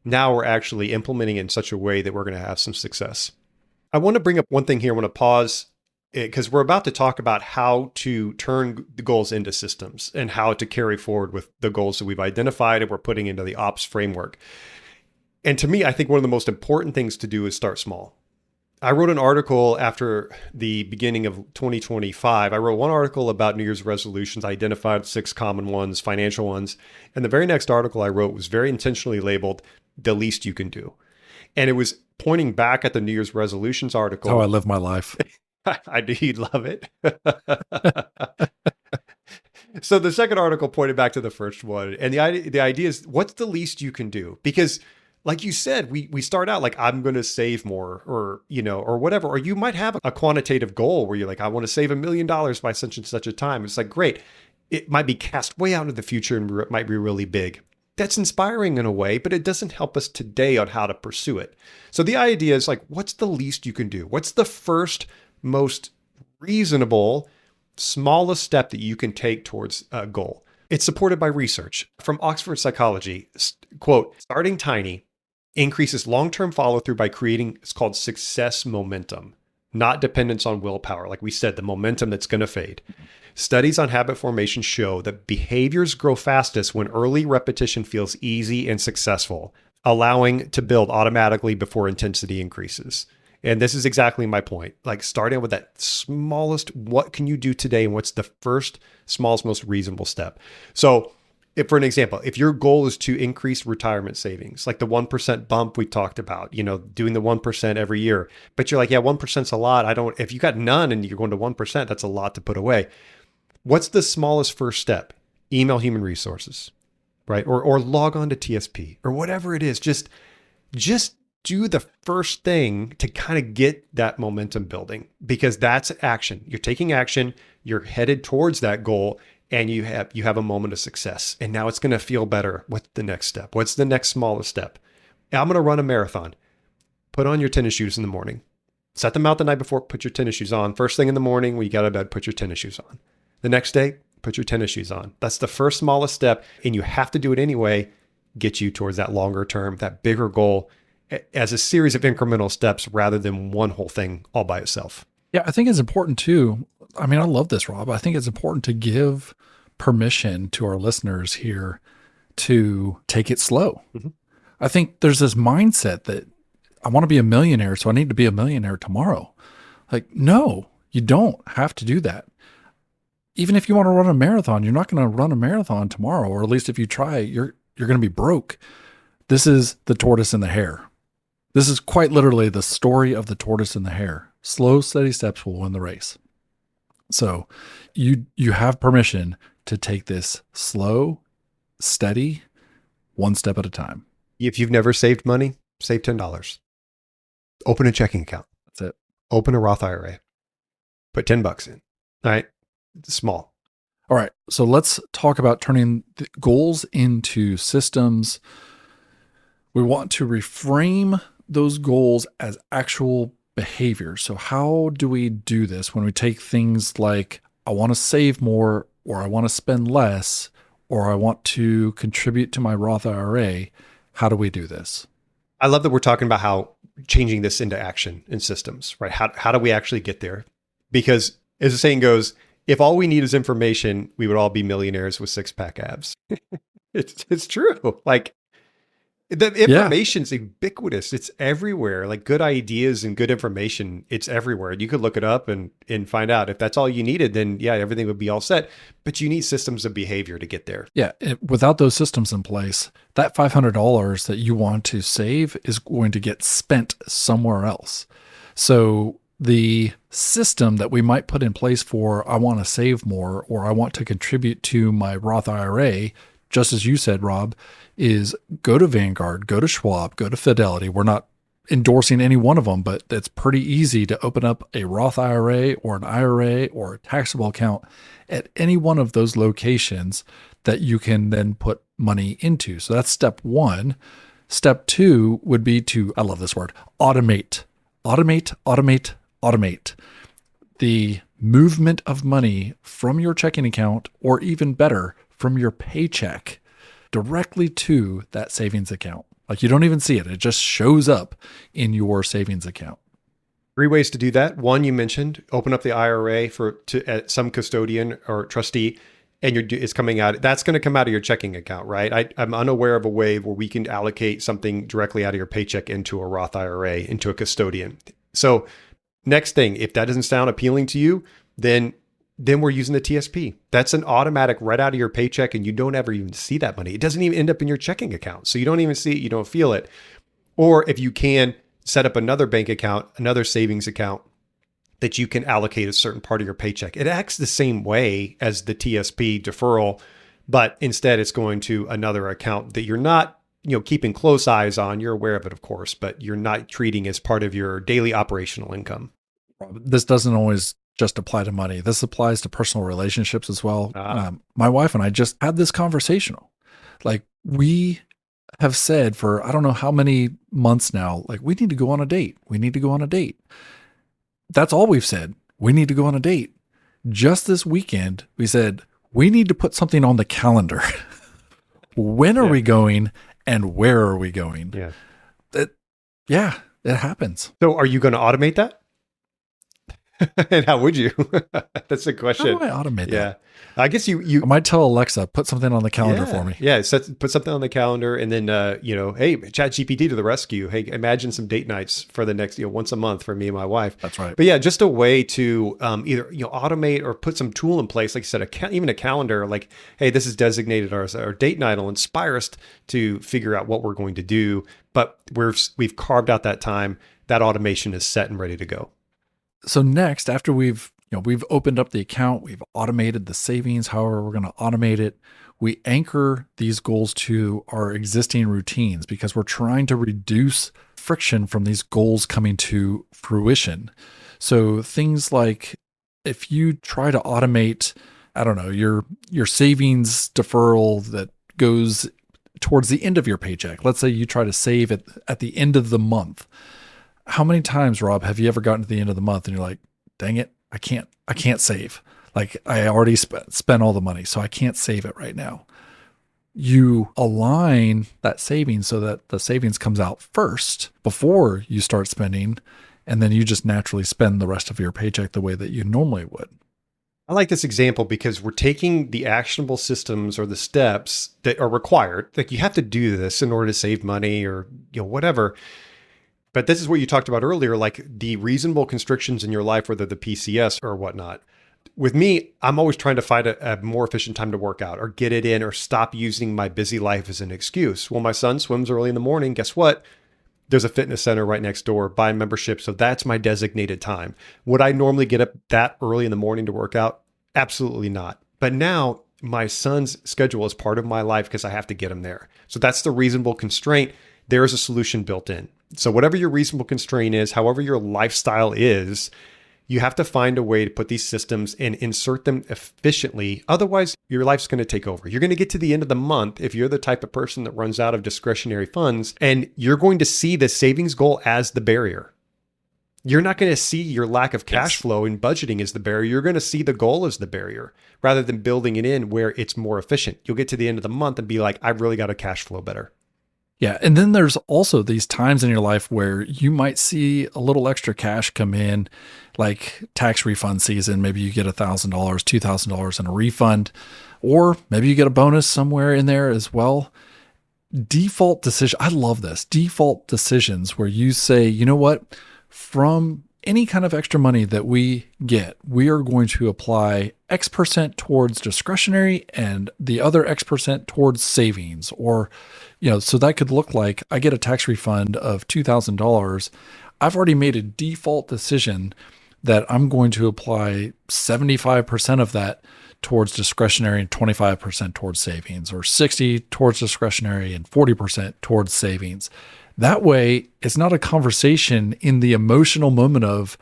S1: Now we're actually implementing it in such a way that we're going to have some success. I want to bring up one thing here. I want to pause because we're about to talk about how to turn the goals into systems and how to carry forward with the goals that we've identified and we're putting into the ops framework. And to me, I think one of the most important things to do is start small. I wrote an article after the beginning of 2025. I wrote one article about New Year's resolutions. I identified 6 common ones, financial ones. And the very next article I wrote was very intentionally labeled, "The Least You Can Do." And it was pointing back at the New Year's resolutions article.
S3: How I live my life.
S1: I do. You'd love it. So the second article pointed back to the first one. And the idea is, what's the least you can do? Because like you said, we start out like, I'm going to save more, or, or whatever. Or you might have a quantitative goal where you're like, I want to save $1 million by such and such a time. It's like, great. It might be cast way out into the future and it might be really big. That's inspiring in a way, but it doesn't help us today on how to pursue it. So the idea is like, what's the least you can do? What's the first most reasonable, smallest step that you can take towards a goal? It's supported by research from Oxford Psychology. Quote, starting tiny increases long-term follow-through by creating, it's called success momentum, not dependence on willpower. Like we said, the momentum that's going to fade. Studies on habit formation show that behaviors grow fastest when early repetition feels easy and successful, allowing to build automatically before intensity increases. And this is exactly my point. Like starting with that smallest, what can you do today? And what's the first smallest, most reasonable step? So if, for an example, if your goal is to increase retirement savings, like the 1% bump we talked about, doing the 1% every year, but you're like, yeah, 1%'s a lot. If you got none and you're going to 1%, that's a lot to put away. What's the smallest first step? Email human resources, right? Or log on to TSP or whatever it is. Just do the first thing to kind of get that momentum building, because that's action. You're taking action, you're headed towards that goal, and you have a moment of success. And now it's going to feel better. What's the next step? What's the next smallest step? I'm going to run a marathon. Put on your tennis shoes in the morning. Set them out the night before, put your tennis shoes on. First thing in the morning, when you get out of bed, put your tennis shoes on. The next day, put your tennis shoes on. That's the first smallest step, and you have to do it anyway, get you towards that longer term, that bigger goal, as a series of incremental steps rather than one whole thing all by itself.
S3: Yeah, I think it's important too. I mean, I love this, Rob. I think it's important to give permission to our listeners here to take it slow.
S1: Mm-hmm.
S3: I think there's this mindset that I want to be a millionaire, so I need to be a millionaire tomorrow. Like, no, you don't have to do that. Even if you want to run a marathon, you're not going to run a marathon tomorrow, or at least if you try, you're going to be broke. This is the tortoise and the hare. This is quite literally the story of the tortoise and the hare. Slow, steady steps will win the race. So you have permission to take this slow, steady, one step at a time.
S1: If you've never saved money, save $10. Open a checking account.
S3: That's it.
S1: Open a Roth IRA. Put $10 in. All right. Small.
S3: All right. So let's talk about turning the goals into systems. We want to reframe those goals as actual behavior. So how do we do this when we take things like, I want to save more, or I want to spend less, or I want to contribute to my Roth IRA? How do we do this?
S1: I love that we're talking about how changing this into action and systems, right? How do we actually get there? Because as the saying goes, if all we need is information, we would all be millionaires with six-pack abs. It's true. Like, the information's ubiquitous. It's everywhere. Like, good ideas and good information, it's everywhere. You could look it up and find out. If that's all you needed, then yeah, everything would be all set. But you need systems of behavior to get there.
S3: Yeah. Without those systems in place, that $500 that you want to save is going to get spent somewhere else. So the system that we might put in place for, I want to save more, or I want to contribute to my Roth IRA, just as you said, Rob, is go to Vanguard, go to Schwab, go to Fidelity. We're not endorsing any one of them, but it's pretty easy to open up a Roth IRA or an IRA or a taxable account at any one of those locations that you can then put money into. So that's step one. Step two would be to, I love this word, automate. Automate, automate, automate. The movement of money from your checking account, or even better, from your paycheck directly to that savings account. Like, you don't even see it. It just shows up in your savings account.
S1: 3 ways to do that. One, you mentioned, open up the IRA to some custodian or trustee, and it's coming out. That's going to come out of your checking account, right? I'm unaware of a way where we can allocate something directly out of your paycheck into a Roth IRA, into a custodian. So next thing, if that doesn't sound appealing to you, then we're using the TSP. That's an automatic right out of your paycheck, and you don't ever even see that money. It doesn't even end up in your checking account. So you don't even see it, you don't feel it. Or if you can, set up another bank account, another savings account that you can allocate a certain part of your paycheck. It acts the same way as the TSP deferral, but instead it's going to another account that you're not, keeping close eyes on. You're aware of it, of course, but you're not treating as part of your daily operational income.
S3: This doesn't always just apply to money. This applies to personal relationships as well. My wife and I just had this conversation. Like, we have said for, I don't know how many months now, like, we need to go on a date. We need to go on a date. That's all we've said. We need to go on a date. Just this weekend, we said, we need to put something on the calendar. When are we going and where are we going?
S1: Yeah.
S3: It happens.
S1: So are you going to automate that? And how would you? That's the question.
S3: How do I automate that?
S1: Yeah. I guess you
S3: I might tell Alexa, put something on the calendar for me.
S1: Yeah. Put something on the calendar, and then, hey, Chat GPT to the rescue. Hey, imagine some date nights for the next, once a month for me and my wife.
S3: That's right.
S1: But yeah, just a way to either, automate or put some tool in place. Like you said, even a calendar, like, hey, this is designated our date night. It'll inspire us to figure out what we're going to do. But we've carved out that time. That automation is set and ready to go.
S3: So next, after we've opened up the account, we've automated the savings, however we're going to automate it, we anchor these goals to our existing routines because we're trying to reduce friction from these goals coming to fruition. So things like, if you try to automate, I don't know, your savings deferral that goes towards the end of your paycheck. Let's say you try to save it at the end of the month. How many times, Rob, have you ever gotten to the end of the month and you're like, dang it, I can't save. Like, I already spent all the money, so I can't save it right now. You align that savings so that the savings comes out first before you start spending, and then you just naturally spend the rest of your paycheck the way that you normally would.
S1: I like this example because we're taking the actionable systems or the steps that are required. Like you have to do this in order to save money or, whatever. But this is what you talked about earlier, like the reasonable constrictions in your life, whether the PCS or whatnot. With me, I'm always trying to find a more efficient time to work out or get it in or stop using my busy life as an excuse. Well, my son swims early in the morning. Guess what? There's a fitness center right next door, buy membership. So that's my designated time. Would I normally get up that early in the morning to work out? Absolutely not. But now my son's schedule is part of my life because I have to get him there. So that's the reasonable constraint. There is a solution built in. So whatever your reasonable constraint is, however your lifestyle is, you have to find a way to put these systems and insert them efficiently. Otherwise, your life's going to take over. You're going to get to the end of the month if you're the type of person that runs out of discretionary funds, and you're going to see the savings goal as the barrier. You're not going to see your lack of cash flow and budgeting as the barrier. You're going to see the goal as the barrier rather than building it in where it's more efficient. You'll get to the end of the month and be like, I've really got to cash flow better.
S3: Yeah. And then there's also these times in your life where you might see a little extra cash come in, like tax refund season. Maybe you get $1,000, $2,000 in a refund, or maybe you get a bonus somewhere in there as well. Default decision. I love this. Default decisions where you say, you know what, from any kind of extra money that we get, we are going to apply X% towards discretionary and the other X% towards savings. Or, so that could look like I get a tax refund of $2,000. I've already made a default decision that I'm going to apply 75% of that towards discretionary and 25% towards savings, or 60 towards discretionary and 40% towards savings. That way, it's not a conversation in the emotional moment of,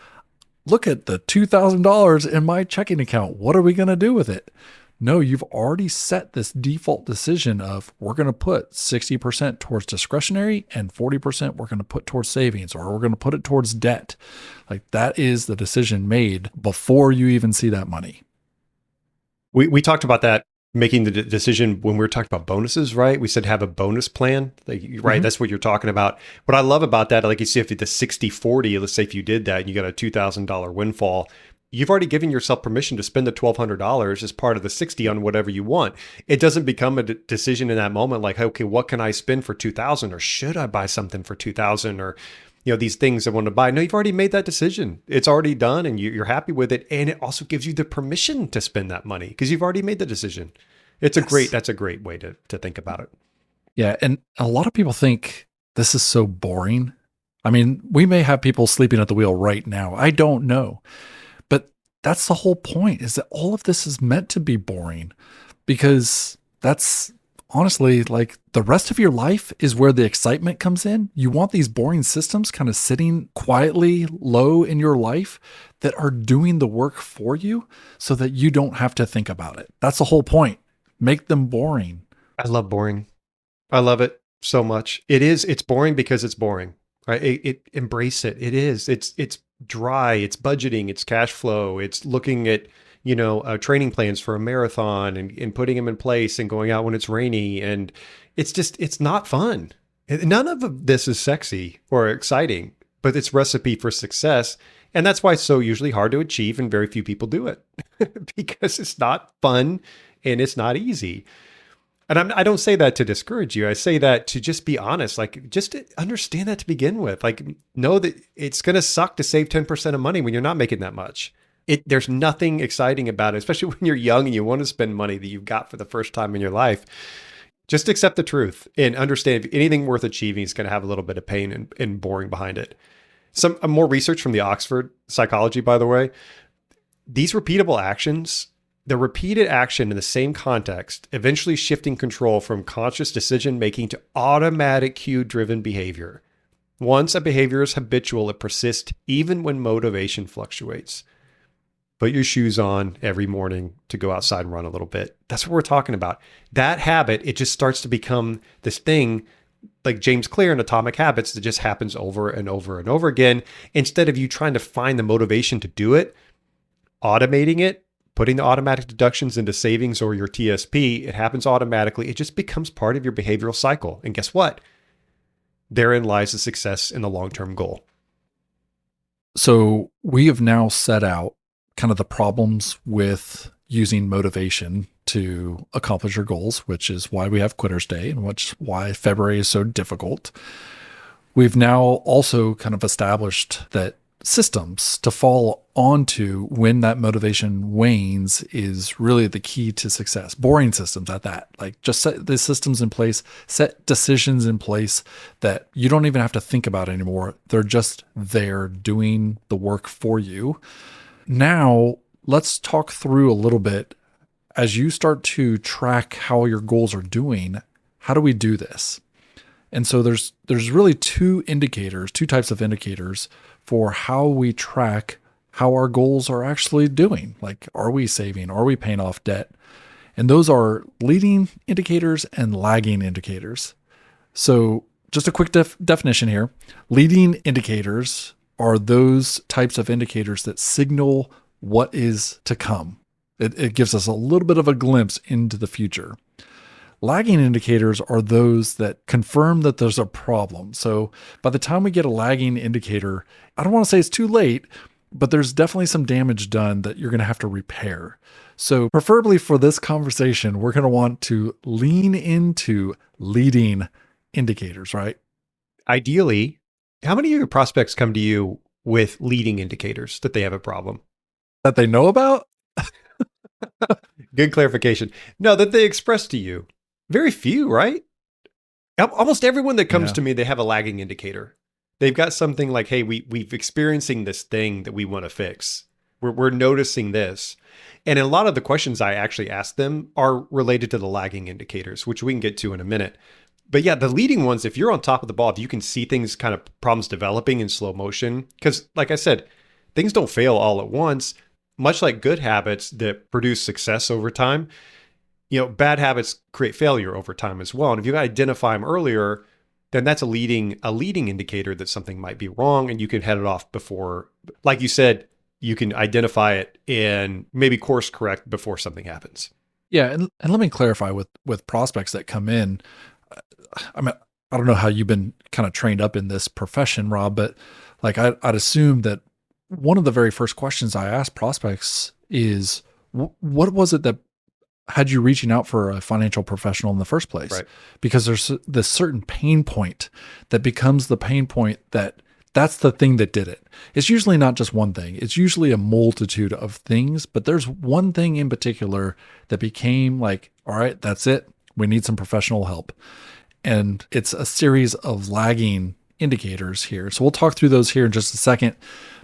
S3: look at the $2,000 in my checking account. What are we going to do with it? No, you've already set this default decision of we're going to put 60% towards discretionary and 40% we're going to put towards savings, or we're going to put it towards debt. Like that is the decision made before you even see that money.
S1: We talked about that, making the decision when we were talking about bonuses, right? We said have a bonus plan, right? Mm-hmm. That's what you're talking about. What I love about that, like you see if it's the 60-40, let's say if you did that and you got a $2,000 windfall, you've already given yourself permission to spend the $1,200 as part of the 60 on whatever you want. It doesn't become a decision in that moment like, okay, what can I spend for $2,000, or should I buy something for $2,000, or these things I want to buy. No, you've already made that decision. It's already done and you're happy with it. And it also gives you the permission to spend that money because you've already made the decision. That's a great way to think about it.
S3: Yeah. And a lot of people think this is so boring. I mean, we may have people sleeping at the wheel right now. I don't know. But that's the whole point, is that all of this is meant to be boring, because that's honestly, like, the rest of your life is where the excitement comes in. You want these boring systems kind of sitting quietly low in your life that are doing the work for you so that you don't have to think about it. That's the whole point. Make them boring.
S1: I love boring. I love it so much. It's boring because it's boring, right? Embrace it. It is. It's dry. It's budgeting. It's cash flow. It's looking at training plans for a marathon and putting them in place and going out when it's rainy. And it's not fun. None of this is sexy or exciting, but it's recipe for success. And that's why it's so usually hard to achieve and very few people do it because it's not fun and it's not easy. And I don't say that to discourage you. I say that to just be honest, like just to understand that to begin with, like know that it's going to suck to save 10% of money when you're not making that much. There's nothing exciting about it, especially when you're young and you want to spend money that you've got for the first time in your life. Just accept the truth and understand if anything worth achieving is going to have a little bit of pain and boring behind it. Some more research from the Oxford Psychology, by the way, these repeatable actions, the repeated action in the same context, eventually shifting control from conscious decision making to automatic cue-driven behavior. Once a behavior is habitual, it persists even when motivation fluctuates. Put your shoes on every morning to go outside and run a little bit. That's what we're talking about. That habit, it just starts to become this thing like James Clear in Atomic Habits that just happens over and over and over again. Instead of you trying to find the motivation to do it, automating it, putting the automatic deductions into savings or your TSP, it happens automatically. It just becomes part of your behavioral cycle. And guess what? Therein lies the success in the long-term goal.
S3: So we have now set out kind of the problems with using motivation to accomplish your goals, which is why we have Quitter's Day and why February is so difficult. We've now also kind of established that systems to fall onto when that motivation wanes is really the key to success. Boring systems at that. Like just set the systems in place, set decisions in place that you don't even have to think about anymore. They're just there doing the work for you. Now, let's talk through a little bit as you start to track how your goals are doing. How do we do this? And so there's really two types of indicators for how we track how our goals are actually doing. Like, are we saving? Are we paying off debt? And those are leading indicators and lagging indicators. So just a quick definition here. Leading indicators are those types of indicators that signal what is to come. It gives us a little bit of a glimpse into the future. Lagging indicators are those that confirm that there's a problem. So by the time we get a lagging indicator, I don't want to say it's too late, but there's definitely some damage done that you're going to have to repair. So preferably for this conversation, we're going to want to lean into leading indicators, right?
S1: Ideally, how many of your prospects come to you with leading indicators that they have a problem?
S3: That they know about?
S1: Good clarification. No, that they express to you. Very few, right? Almost everyone that comes to me, they have a lagging indicator. They've got something like, hey, we've experiencing this thing that we want to fix. We're noticing this. And a lot of the questions I actually ask them are related to the lagging indicators, which we can get to in a minute. But yeah, the leading ones, if you're on top of the ball, if you can see things kind of problems developing in slow motion, because like I said, things don't fail all at once, much like good habits that produce success over time. Bad habits create failure over time as well. And if you identify them earlier, then that's a leading indicator that something might be wrong, and you can head it off before, like you said, you can identify it and maybe course correct before something happens.
S3: Yeah, and let me clarify with prospects that come in. I mean, I don't know how you've been kind of trained up in this profession, Rob, but like I'd assume that one of the very first questions I ask prospects is, what was it that had you reaching out for a financial professional in the first place?
S1: Right.
S3: Because there's this certain pain point that becomes the pain point that's the thing that did it. It's usually not just one thing. It's usually a multitude of things, but there's one thing in particular that became like, all right, that's it. We need some professional help. And it's a series of lagging indicators here. So we'll talk through those here in just a second,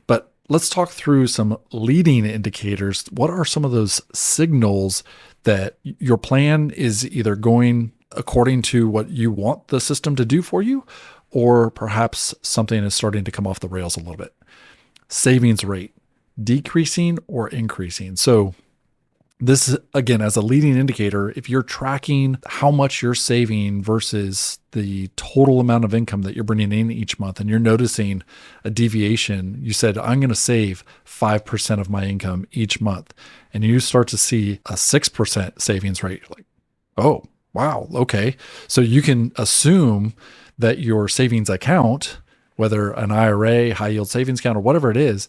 S3: but let's talk through some leading indicators. What are some of those signals that your plan is either going according to what you want the system to do for you, or perhaps something is starting to come off the rails a little bit? Savings rate, decreasing or increasing. So this, again, as a leading indicator, if you're tracking how much you're saving versus the total amount of income that you're bringing in each month, and you're noticing a deviation, you said, I'm going to save 5% of my income each month, and you start to see a 6% savings rate, like, oh, wow, okay. So you can assume that your savings account, whether an IRA, high yield savings account, or whatever it is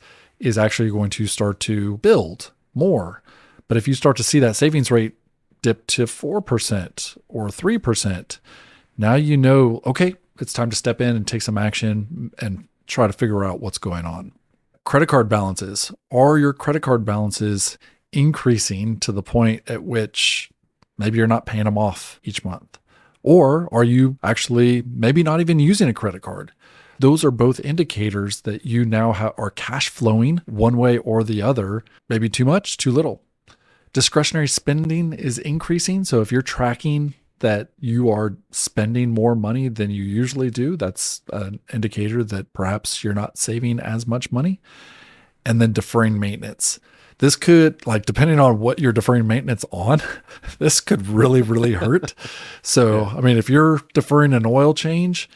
S3: actually going to start to build more. But if you start to see that savings rate dip to 4% or 3%, now you know, okay, it's time to step in and take some action and try to figure out what's going on. Credit card balances. Are your credit card balances increasing to the point at which maybe you're not paying them off each month? Or are you actually maybe not even using a credit card? Those are both indicators that you now are cash flowing one way or the other, maybe too much, too little. Discretionary spending is increasing. So if you're tracking that you are spending more money than you usually do, that's an indicator that perhaps you're not saving as much money. And then deferring maintenance. This could, like, depending on what you're deferring maintenance on, this could really, really hurt. So, I mean, if you're deferring an oil change,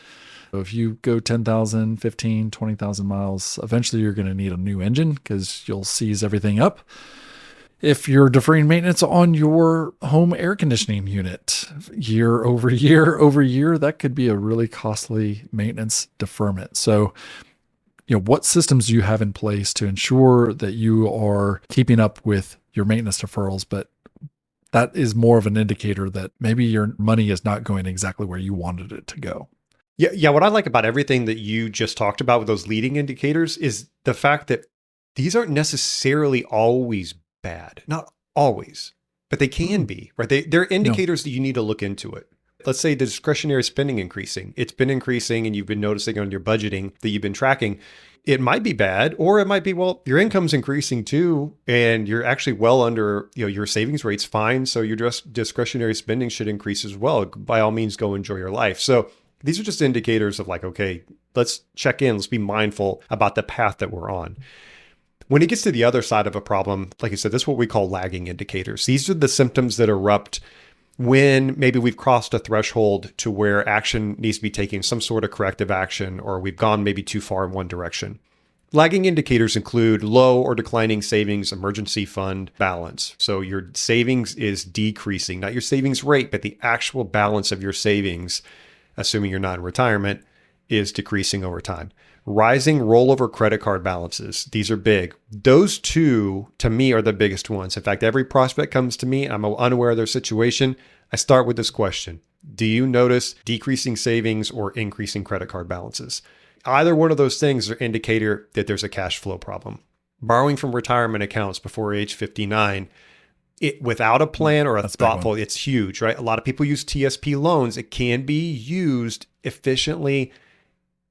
S3: if you go 10,000, 15, 20,000 miles, eventually you're going to need a new engine because you'll seize everything up. If you're deferring maintenance on your home air conditioning unit year over year over year, that could be a really costly maintenance deferment. So, what systems do you have in place to ensure that you are keeping up with your maintenance deferrals, but that is more of an indicator that maybe your money is not going exactly where you wanted it to go.
S1: Yeah. What I like about everything that you just talked about with those leading indicators is the fact that these aren't necessarily always bad. Not always, but they can be, right? They're indicators that you need to look into it. Let's say the discretionary spending increasing. It's been increasing and you've been noticing on your budgeting that you've been tracking. It might be bad, or it might be, well, your income's increasing too, and you're actually well under, your savings rate's fine. So your discretionary spending should increase as well. By all means, go enjoy your life. So these are just indicators of like, okay, let's check in. Let's be mindful about the path that we're on. When it gets to the other side of a problem, like I said, this is what we call lagging indicators. These are the symptoms that erupt when maybe we've crossed a threshold to where action needs to be taken, some sort of corrective action, or we've gone maybe too far in one direction. Lagging indicators include low or declining savings emergency fund balance. So your savings is decreasing, not your savings rate, but the actual balance of your savings, assuming you're not in retirement, is decreasing over time. Rising rollover credit card balances. These are big. Those two, to me, are the biggest ones. In fact, every prospect comes to me, I'm unaware of their situation. I start with this question. Do you notice decreasing savings or increasing credit card balances? Either one of those things are an indicator that there's a cash flow problem. Borrowing from retirement accounts before age 59, without a plan or
S3: That's
S1: thoughtful, it's huge, right? A lot of people use TSP loans. It can be used efficiently,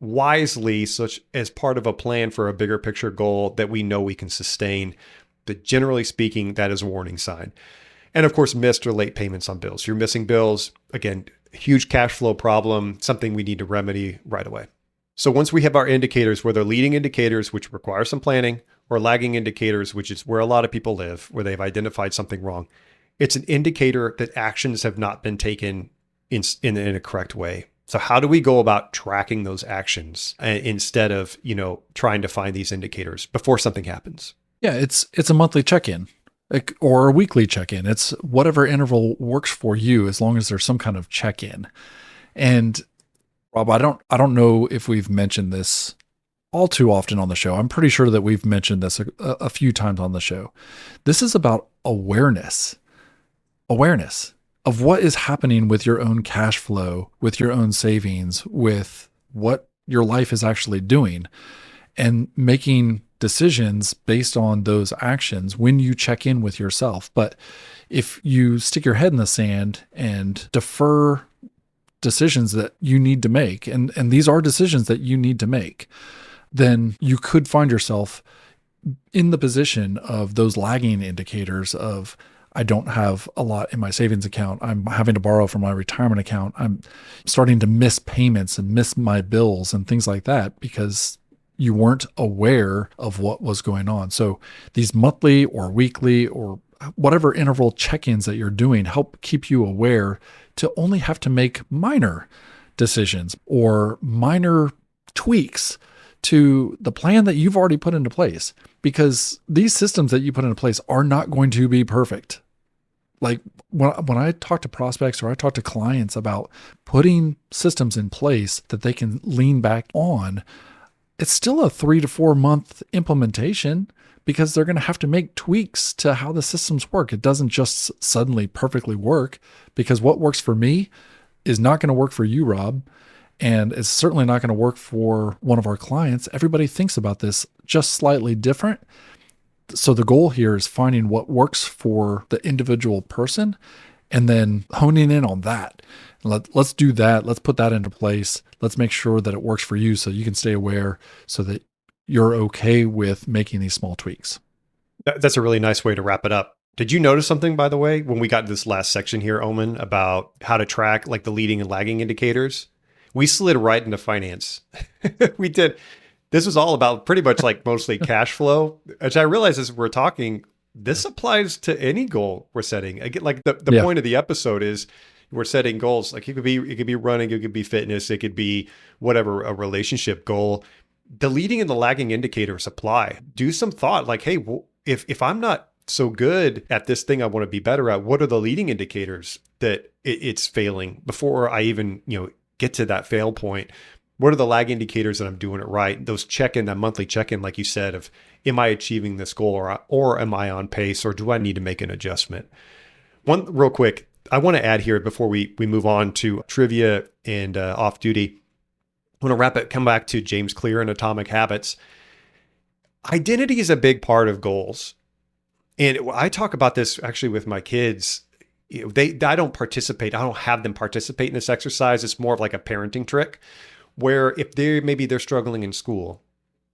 S1: wisely, such as part of a plan for a bigger picture goal that we know we can sustain. But generally speaking, that is a warning sign. And of course, missed or late payments on bills. You're missing bills. Again, huge cash flow problem, something we need to remedy right away. So once we have our indicators, whether leading indicators, which require some planning, or lagging indicators, which is where a lot of people live, where they've identified something wrong, it's an indicator that actions have not been taken in a correct way. So how do we go about tracking those actions instead of, trying to find these indicators before something happens?
S3: Yeah, it's a monthly check-in or a weekly check-in. It's whatever interval works for you, as long as there's some kind of check-in. And Rob, I don't know if we've mentioned this all too often on the show. I'm pretty sure that we've mentioned this a few times on the show. This is about awareness of what is happening with your own cash flow, with your own savings, with what your life is actually doing, and making decisions based on those actions when you check in with yourself. But if you stick your head in the sand and defer decisions that you need to make, and these are decisions that you need to make, then you could find yourself in the position of those lagging indicators of, I don't have a lot in my savings account. I'm having to borrow from my retirement account. I'm starting to miss payments and miss my bills and things like that because you weren't aware of what was going on. So these monthly or weekly or whatever interval check-ins that you're doing help keep you aware to only have to make minor decisions or minor tweaks to the plan that you've already put into place, because these systems that you put into place are not going to be perfect. Like when I talk to prospects or I talk to clients about putting systems in place that they can lean back on, it's still a 3 to 4 month implementation, because they're going to have to make tweaks to how the systems work. It doesn't just suddenly perfectly work, because what works for me is not going to work for you, Rob. And it's certainly not going to work for one of our clients. Everybody thinks about this just slightly different. So the goal here is finding what works for the individual person and then honing in on that. Let's do that. Let's put that into place. Let's make sure that it works for you so you can stay aware, so that you're okay with making these small tweaks.
S1: That's a really nice way to wrap it up. Did you notice something, by the way, when we got to this last section here, Omen, about how to track like the leading and lagging indicators? We slid right into finance. We did. This was all about pretty much like mostly cash flow, which I realize as we're talking, this applies to any goal we're setting. Again, like the point of the episode is we're setting goals. Like it could be running, it could be fitness, it could be whatever, a relationship goal. The leading and the lagging indicators apply. Do some thought like, hey, if I'm not so good at this thing I want to be better at, what are the leading indicators that it's failing before I even, get to that fail point? What are the lag indicators that I'm doing it right? Those that monthly check-in, like you said, of am I achieving this goal or am I on pace, or do I need to make an adjustment? One real quick, I want to add here before we move on to trivia and off duty. I want to come back to James Clear and Atomic Habits. Identity is a big part of goals. And I talk about this actually with my kids. I don't participate. I don't have them participate in this exercise. It's more of like a parenting trick where if they're struggling in school,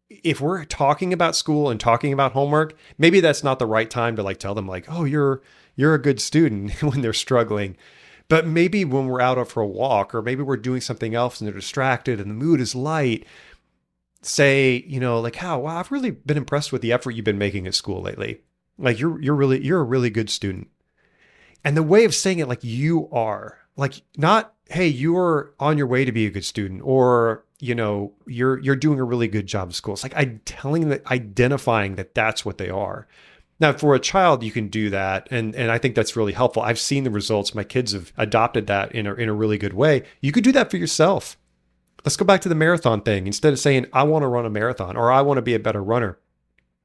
S1: if we're talking about school and talking about homework, maybe that's not the right time to like tell them like, oh, you're a good student when they're struggling. But maybe when we're out for a walk, or maybe we're doing something else and they're distracted and the mood is light, say, like, wow, I've really been impressed with the effort you've been making at school lately. Like you're a really good student. And the way of saying it, like you are, like not, hey, you're on your way to be a good student, or, you're doing a really good job at school. It's like identifying that that's what they are. Now, for a child, you can do that. And I think that's really helpful. I've seen the results. My kids have adopted that in a really good way. You could do that for yourself. Let's go back to the marathon thing. Instead of saying, I want to run a marathon, or I want to be a better runner,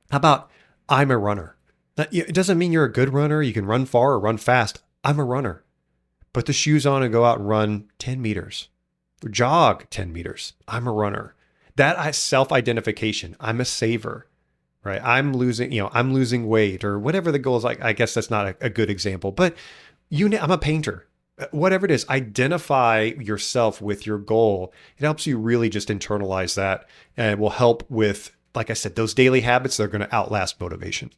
S1: how about I'm a runner? It doesn't mean you're a good runner. You can run far or run fast. I'm a runner. Put the shoes on and go out and run 10 meters. Or jog 10 meters. I'm a runner. That self-identification. I'm a saver. Right? I'm losing weight, or whatever the goal is. I guess that's not a good example, but I'm a painter. Whatever it is, identify yourself with your goal. It helps you really just internalize that, and it will help with, like I said, those daily habits that are going to outlast motivation.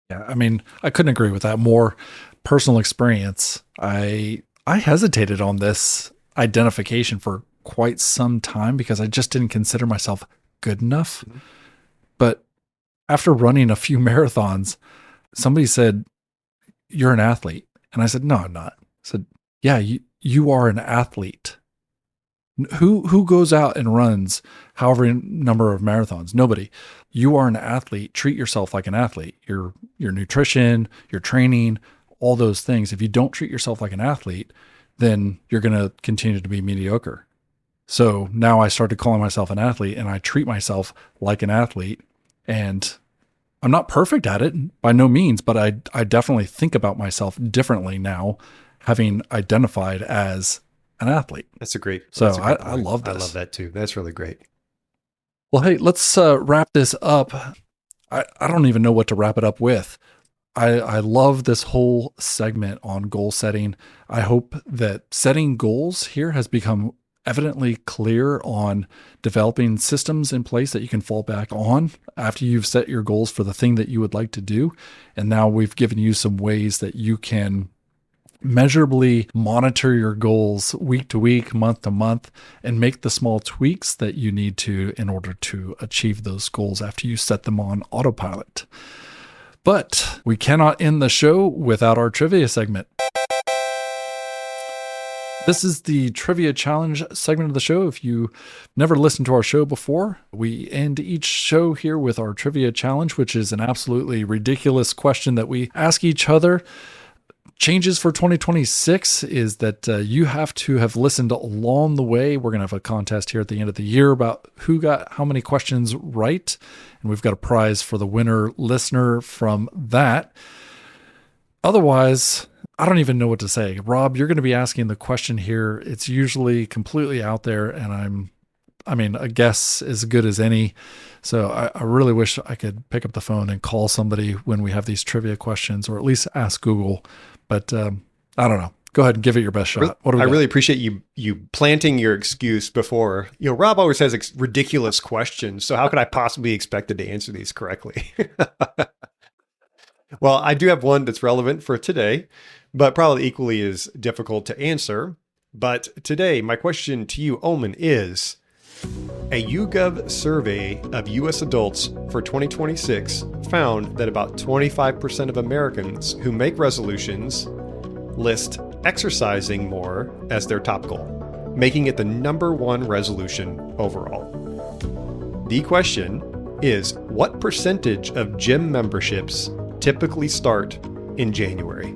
S3: Yeah, I mean, I couldn't agree with that more. Personal experience. I hesitated on this identification for quite some time because I just didn't consider myself good enough. Mm-hmm. But after running a few marathons, somebody said, "You're an athlete." And I said, "No, I'm not." I said, "Yeah, you are an athlete. Who goes out and runs however number of marathons? Nobody. You are an athlete. Treat yourself like an athlete. Your nutrition, your training, all those things. If you don't treat yourself like an athlete, then you're going to continue to be mediocre." So now I started calling myself an athlete, and I treat myself like an athlete. And I'm not perfect at it by no means, but I definitely think about myself differently now, having identified as an athlete.
S1: That's a great.
S3: So I love this.
S1: I love that too. That's really great.
S3: Well, hey, let's wrap this up. I don't even know what to wrap it up with. I love this whole segment on goal setting. I hope that setting goals here has become evidently clear on developing systems in place that you can fall back on after you've set your goals for the thing that you would like to do. And now we've given you some ways that you can measurably monitor your goals week to week, month to month, and make the small tweaks that you need to in order to achieve those goals after you set them on autopilot. But we cannot end the show without our trivia segment. This is the trivia challenge segment of the show. If you never listened to our show before, we end each show here with our trivia challenge, which is an absolutely ridiculous question that we ask each other. Changes for 2026 is that you have to have listened along the way. We're going to have a contest here at the end of the year about who got how many questions right. And we've got a prize for the winner listener from that. Otherwise, I don't even know what to say. Rob, you're going to be asking the question here. It's usually completely out there, and a guess as good as any. So I really wish I could pick up the phone and call somebody when we have these trivia questions, or at least ask Google. But I don't know. Go ahead and give it your best shot. What do we got?
S1: Really appreciate you planting your excuse before. Rob always has ridiculous questions, so how could I possibly be expected to answer these correctly? Well, I do have one that's relevant for today, but probably equally as difficult to answer. But today, my question to you, Omen, is a YouGov survey of U.S. adults for 2026 found that about 25% of Americans who make resolutions list exercising more as their top goal, making it the number one resolution overall. The question is, what percentage of gym memberships typically start in January?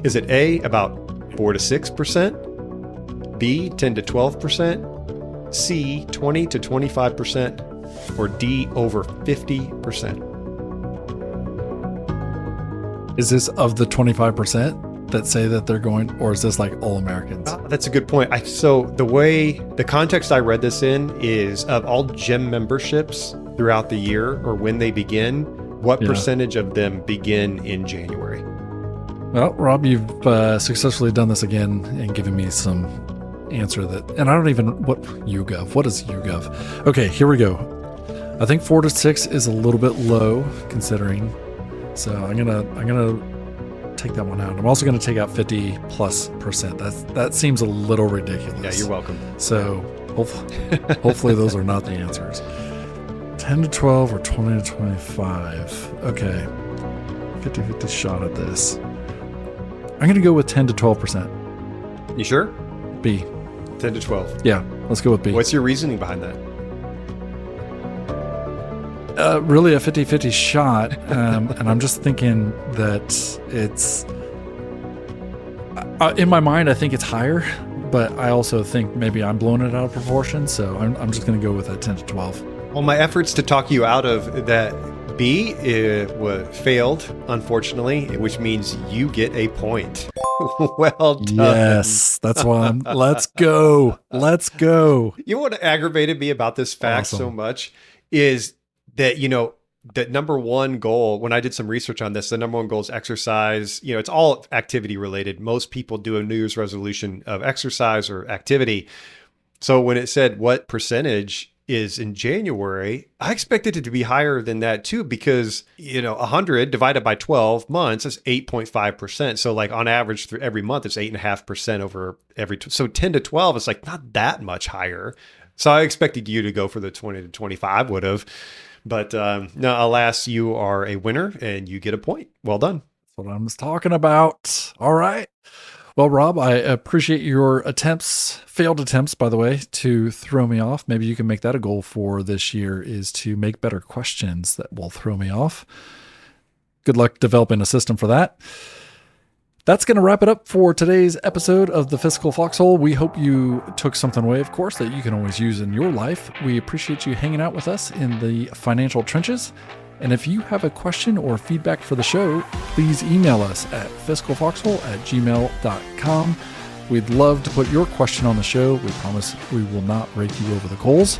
S1: Is it A, about 4 to 6%, B, 10 to 12%, C, 20 to 25%, or D, over 50%?
S3: Is this of the 25% that say that they're going, or is this like all Americans?
S1: That's a good point. So the context I read this in is of all gym memberships throughout the year or when they begin, what percentage of them begin in January?
S3: Well, Rob, you've successfully done this again and given me some answer that, and I don't even, what YouGov? What is YouGov? Okay, here we go. I think 4 to 6 is a little bit low considering. So I'm gonna take that one out. I'm also gonna take out 50+%. That seems a little ridiculous.
S1: Yeah, you're welcome.
S3: So hopefully those are not the answers. 10 to 12 or 20 to 25. Okay. 50-50 shot at this. I'm going to go with 10 to 12%.
S1: You sure?
S3: B.
S1: 10 to 12.
S3: Yeah, let's go with B.
S1: What's your reasoning behind that?
S3: Really a 50-50 shot. And I'm just thinking that it's... in my mind, I think it's higher, but I also think maybe I'm blowing it out of proportion. So I'm just going to go with that 10 to 12.
S1: Well, my efforts to talk you out of that B failed, unfortunately, which means you get a point. Well done.
S3: Yes, that's why let's go. Let's go.
S1: You know what aggravated me about this fact so much is that, that number one goal, when I did some research on this, the number one goal is exercise. It's all activity related. Most people do a New Year's resolution of exercise or activity. So when it said what percentage is in January, I expected it to be higher than that too, because 100 divided by 12 months is 8.5%. So like on average through every month, it's 8.5% over every. So 10 to 12 is like not that much higher. So I expected you to go for the 20 to 25 would have, but no, alas, you are a winner and you get a point. Well done.
S3: That's what I was talking about. All right. Well, Rob, I appreciate your failed attempts, by the way, to throw me off. Maybe you can make that a goal for this year, is to make better questions that will throw me off. Good luck developing a system for that. That's going to wrap it up for today's episode of the Fiscal Foxhole. We hope you took something away, of course, that you can always use in your life. We appreciate you hanging out with us in the financial trenches. And if you have a question or feedback for the show, please email us at fiscalfoxhole@gmail.com. We'd love to put your question on the show. We promise we will not rake you over the coals.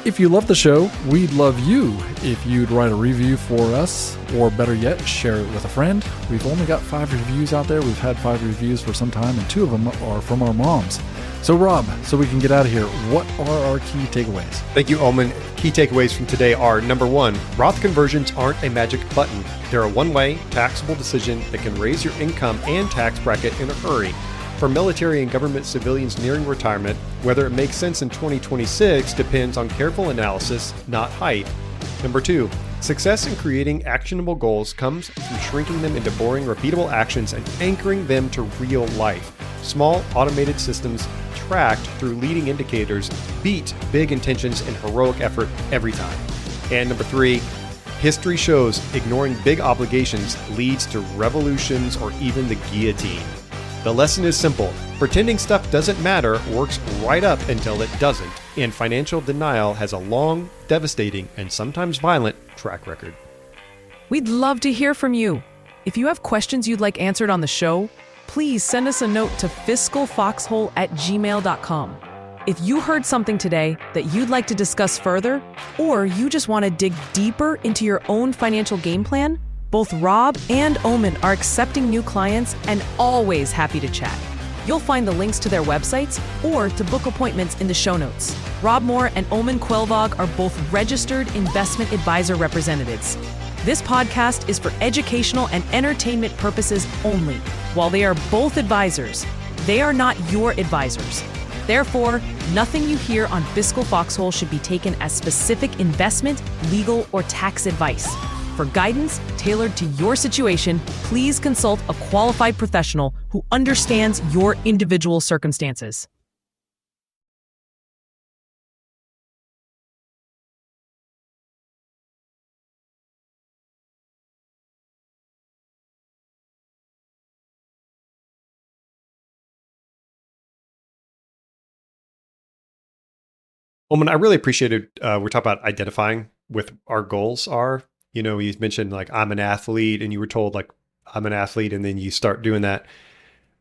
S3: If you love the show, we'd love you if you'd write a review for us, or better yet, share it with a friend. We've only got 5 reviews out there. We've had 5 reviews for some time, and 2 of them are from our moms. So Rob, so we can get out of here, what are our key takeaways?
S1: Thank you, Omen. Key takeaways from today are, number 1, Roth conversions aren't a magic button. They're a one-way, taxable decision that can raise your income and tax bracket in a hurry. For military and government civilians nearing retirement, whether it makes sense in 2026 depends on careful analysis, not hype. Number 2, success in creating actionable goals comes from shrinking them into boring, repeatable actions and anchoring them to real life. Small, automated systems tracked through leading indicators beat big intentions and heroic effort every time. And number 3, history shows ignoring big obligations leads to revolutions or even the guillotine. The lesson is simple. Pretending stuff doesn't matter works right up until it doesn't, and financial denial has a long, devastating, and sometimes violent track record.
S2: We'd love to hear from you. If you have questions you'd like answered on the show, please send us a note to fiscalfoxhole@gmail.com. If you heard something today that you'd like to discuss further, or you just want to dig deeper into your own financial game plan, both Rob and Omen are accepting new clients and always happy to chat. You'll find the links to their websites or to book appointments in the show notes. Rob Moore and Omen Quelvog are both registered investment advisor representatives. This podcast is for educational and entertainment purposes only. While they are both advisors, they are not your advisors. Therefore, nothing you hear on Fiscal Foxhole should be taken as specific investment, legal, or tax advice. For guidance tailored to your situation, please consult a qualified professional who understands your individual circumstances.
S1: Omen, I really appreciated, we're talking about identifying with our goals are, you mentioned like, I'm an athlete, and you were told like, I'm an athlete. And then you start doing that.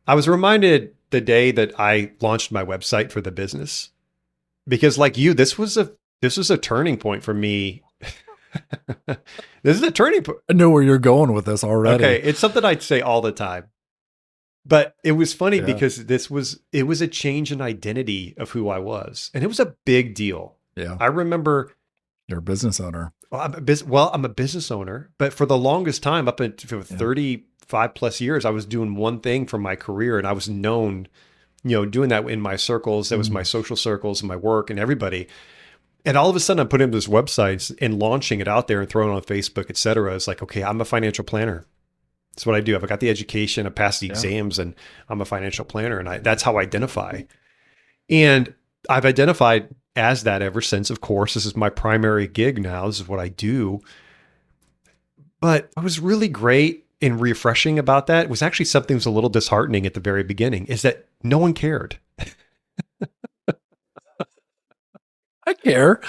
S1: I was reminded the day that I launched my website for the business, because like you, this was a turning point for me. This is a turning point.
S3: I know where you're going with this already.
S1: Okay. It's something I'd say all the time, but it was funny
S3: Yeah.
S1: because it was a change in identity of who I was. And it was a big deal.
S3: Yeah.
S1: I remember,
S3: You're a business owner.
S1: I'm a business owner, but for the longest time, up until 35 plus years, I was doing one thing for my career, and I was known, doing that in my circles. That was my social circles and my work and everybody. And all of a sudden, I'm putting this website and launching it out there and throwing it on Facebook, et cetera. It's like, okay, I'm a financial planner. That's what I do. I've got the education, I passed the exams, and I'm a financial planner, and that's how I identify. And I've identified as that ever since. Of course, this is my primary gig now. This is what I do. But what was really great and refreshing about that was actually something that was a little disheartening at the very beginning, is that no one cared.
S3: I care.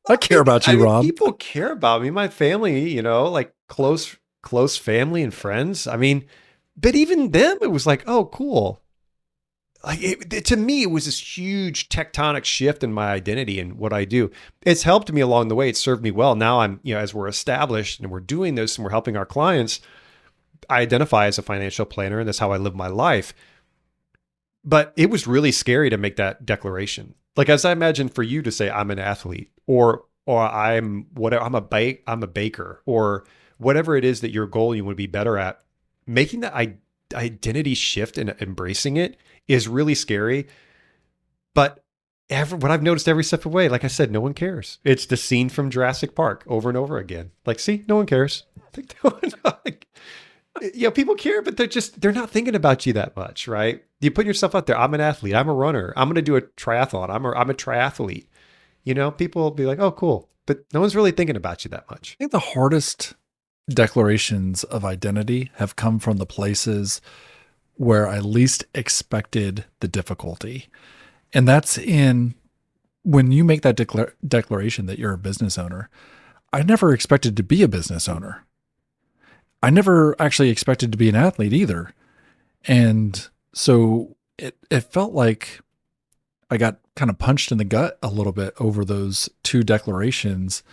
S3: I care about you, Rob.
S1: People care about me, my family, like close family and friends. I mean, but even them, it was like, oh, cool. Like to me, it was this huge tectonic shift in my identity and what I do. It's helped me along the way. It's served me well. Now I'm, as we're established and we're doing this and we're helping our clients, I identify as a financial planner, and that's how I live my life. But it was really scary to make that declaration. Like, as I imagine for you to say, I'm an athlete, or I'm whatever, I'm a baker, or whatever it is that your goal you want to be better at, making that identity shift and embracing it is really scary. But what I've noticed every step of the way, like I said, no one cares. It's the scene from Jurassic Park over and over again. Like, see, no one cares. People care, but they're not thinking about you that much, right? You put yourself out there. I'm an athlete. I'm a runner. I'm going to do a triathlon. I'm a triathlete. People will be like, oh, cool. But no one's really thinking about you that much.
S3: I think the hardest declarations of identity have come from the places where I least expected the difficulty. And that's when you make that declaration that you're a business owner. I never expected to be a business owner. I never actually expected to be an athlete either. And so it felt like I got kind of punched in the gut a little bit over those two declarations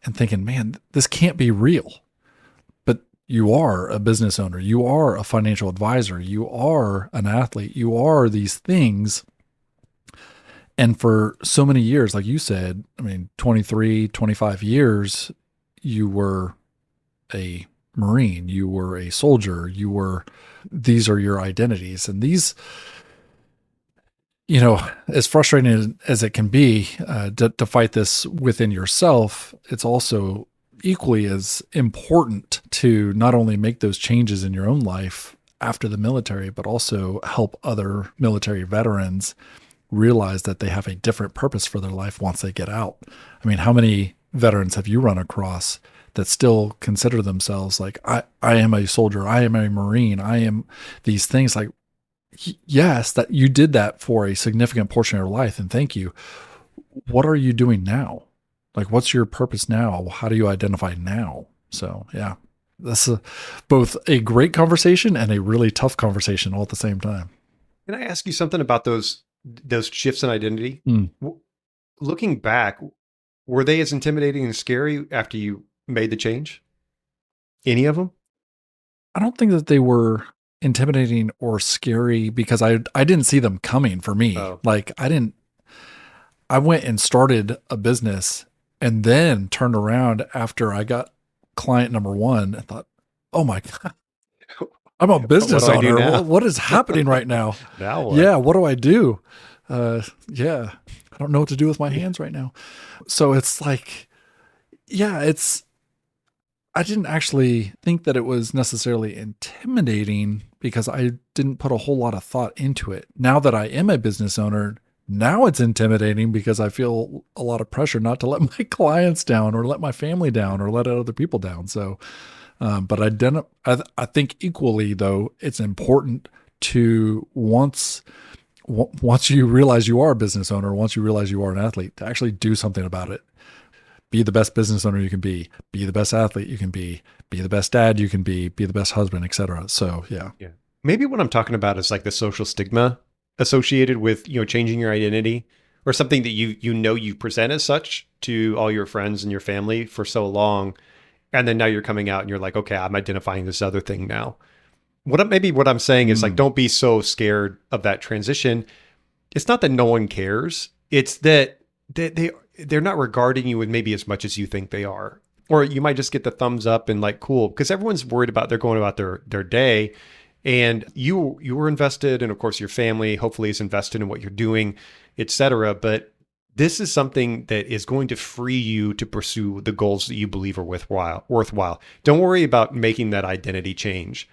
S3: and thinking, man, this can't be real. But you are a business owner. You are a financial advisor. You are an athlete. You are these things. And for so many years, like you said, 23, 25 years, you were a Marine, you were a soldier, these are your identities. And these, as frustrating as it can be to fight this within yourself, it's also equally as important to not only make those changes in your own life after the military, but also help other military veterans realize that they have a different purpose for their life once they get out. How many veterans have you run across that still consider themselves like, I am a soldier, I am a Marine, I am these things? Like, yes, that you did that for a significant portion of your life, and thank you. What are you doing now? Like, what's your purpose now? How do you identify now? So, yeah, this is both a great conversation and a really tough conversation all at the same time.
S1: Can I ask you something about those shifts in identity? Looking back, were they as intimidating and scary after you made the change? Any of them?
S3: I don't think that they were intimidating or scary because I didn't see them coming for me.
S1: Oh.
S3: Like I went and started a business and then turned around after I got client number one and thought, oh my God, I'm a business
S1: What do I do
S3: owner.
S1: now?
S3: What is happening right now?
S1: Now what?
S3: Yeah. What do I do? I don't know what to do with my hands right now. So it's like, I didn't actually think that it was necessarily intimidating because I didn't put a whole lot of thought into it. Now that I am a business owner, now it's intimidating because I feel a lot of pressure not to let my clients down or let my family down or let other people down. So, but I think equally though, it's important to once once you realize you are a business owner, once you realize you are an athlete, to actually do something about it. Be the best business owner you can be the best athlete you can be the best dad you can be the best husband, etc. So yeah.
S1: Yeah. Maybe what I'm talking about is like the social stigma associated with, changing your identity, or something that you present as such to all your friends and your family for so long. And then now you're coming out and you're like, okay, I'm identifying this other thing now. What I'm saying is like, don't be so scared of that transition. It's not that no one cares. It's that they're not regarding you with maybe as much as you think they are. Or you might just get the thumbs up and like, cool, because everyone's worried about they're going about their day. And you were invested, and of course your family hopefully is invested in what you're doing, etc. But this is something that is going to free you to pursue the goals that you believe are worthwhile. Don't worry about making that identity change,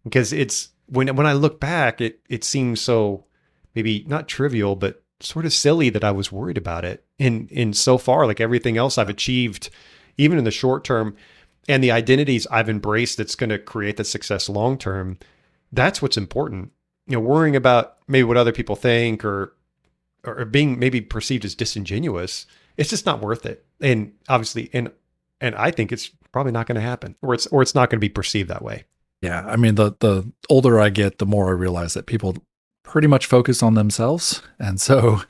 S1: because it's when I look back, it seems so maybe not trivial, but sort of silly that I was worried about it. And so far, like everything else I've achieved, even in the short term, and the identities I've embraced that's going to create the success long term, that's what's important. Worrying about maybe what other people think, or being maybe perceived as disingenuous, it's just not worth it. And obviously, and I think it's probably not going to happen, or it's not going to be perceived that way.
S3: Yeah. I mean, the older I get, the more I realize that people pretty much focus on themselves. And so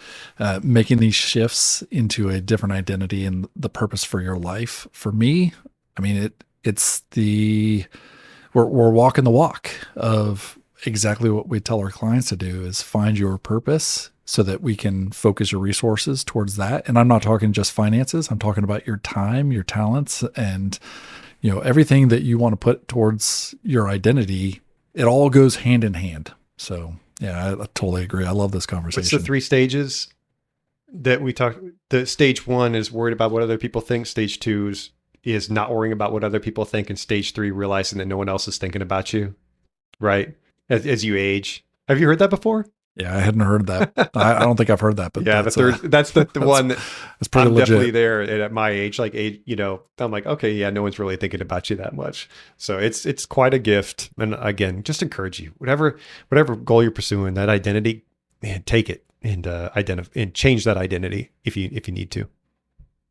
S3: making these shifts into a different identity and the purpose for your life, for me, I mean, we're walking the walk of exactly what we tell our clients to do, is find your purpose so that we can focus your resources towards that. And I'm not talking just finances. I'm talking about your time, your talents, and everything that you want to put towards your identity. It all goes hand in hand. So yeah, I totally agree. I love this conversation.
S1: What's the 3 stages that we talked? The stage 1 is worried about what other people think. Stage 2 is not worrying about what other people think. And stage 3, realizing that no one else is thinking about you, right? As you age. Have you heard that before?
S3: Yeah, I hadn't heard that. I don't think I've heard that, but
S1: yeah, that's the one that
S3: it's pretty
S1: I'm
S3: legit.
S1: Definitely there. And at my age, I'm like, okay, yeah, no one's really thinking about you that much. So it's quite a gift. And again, just encourage you, whatever goal you're pursuing, that identity, man, take it and and change that identity if you need to.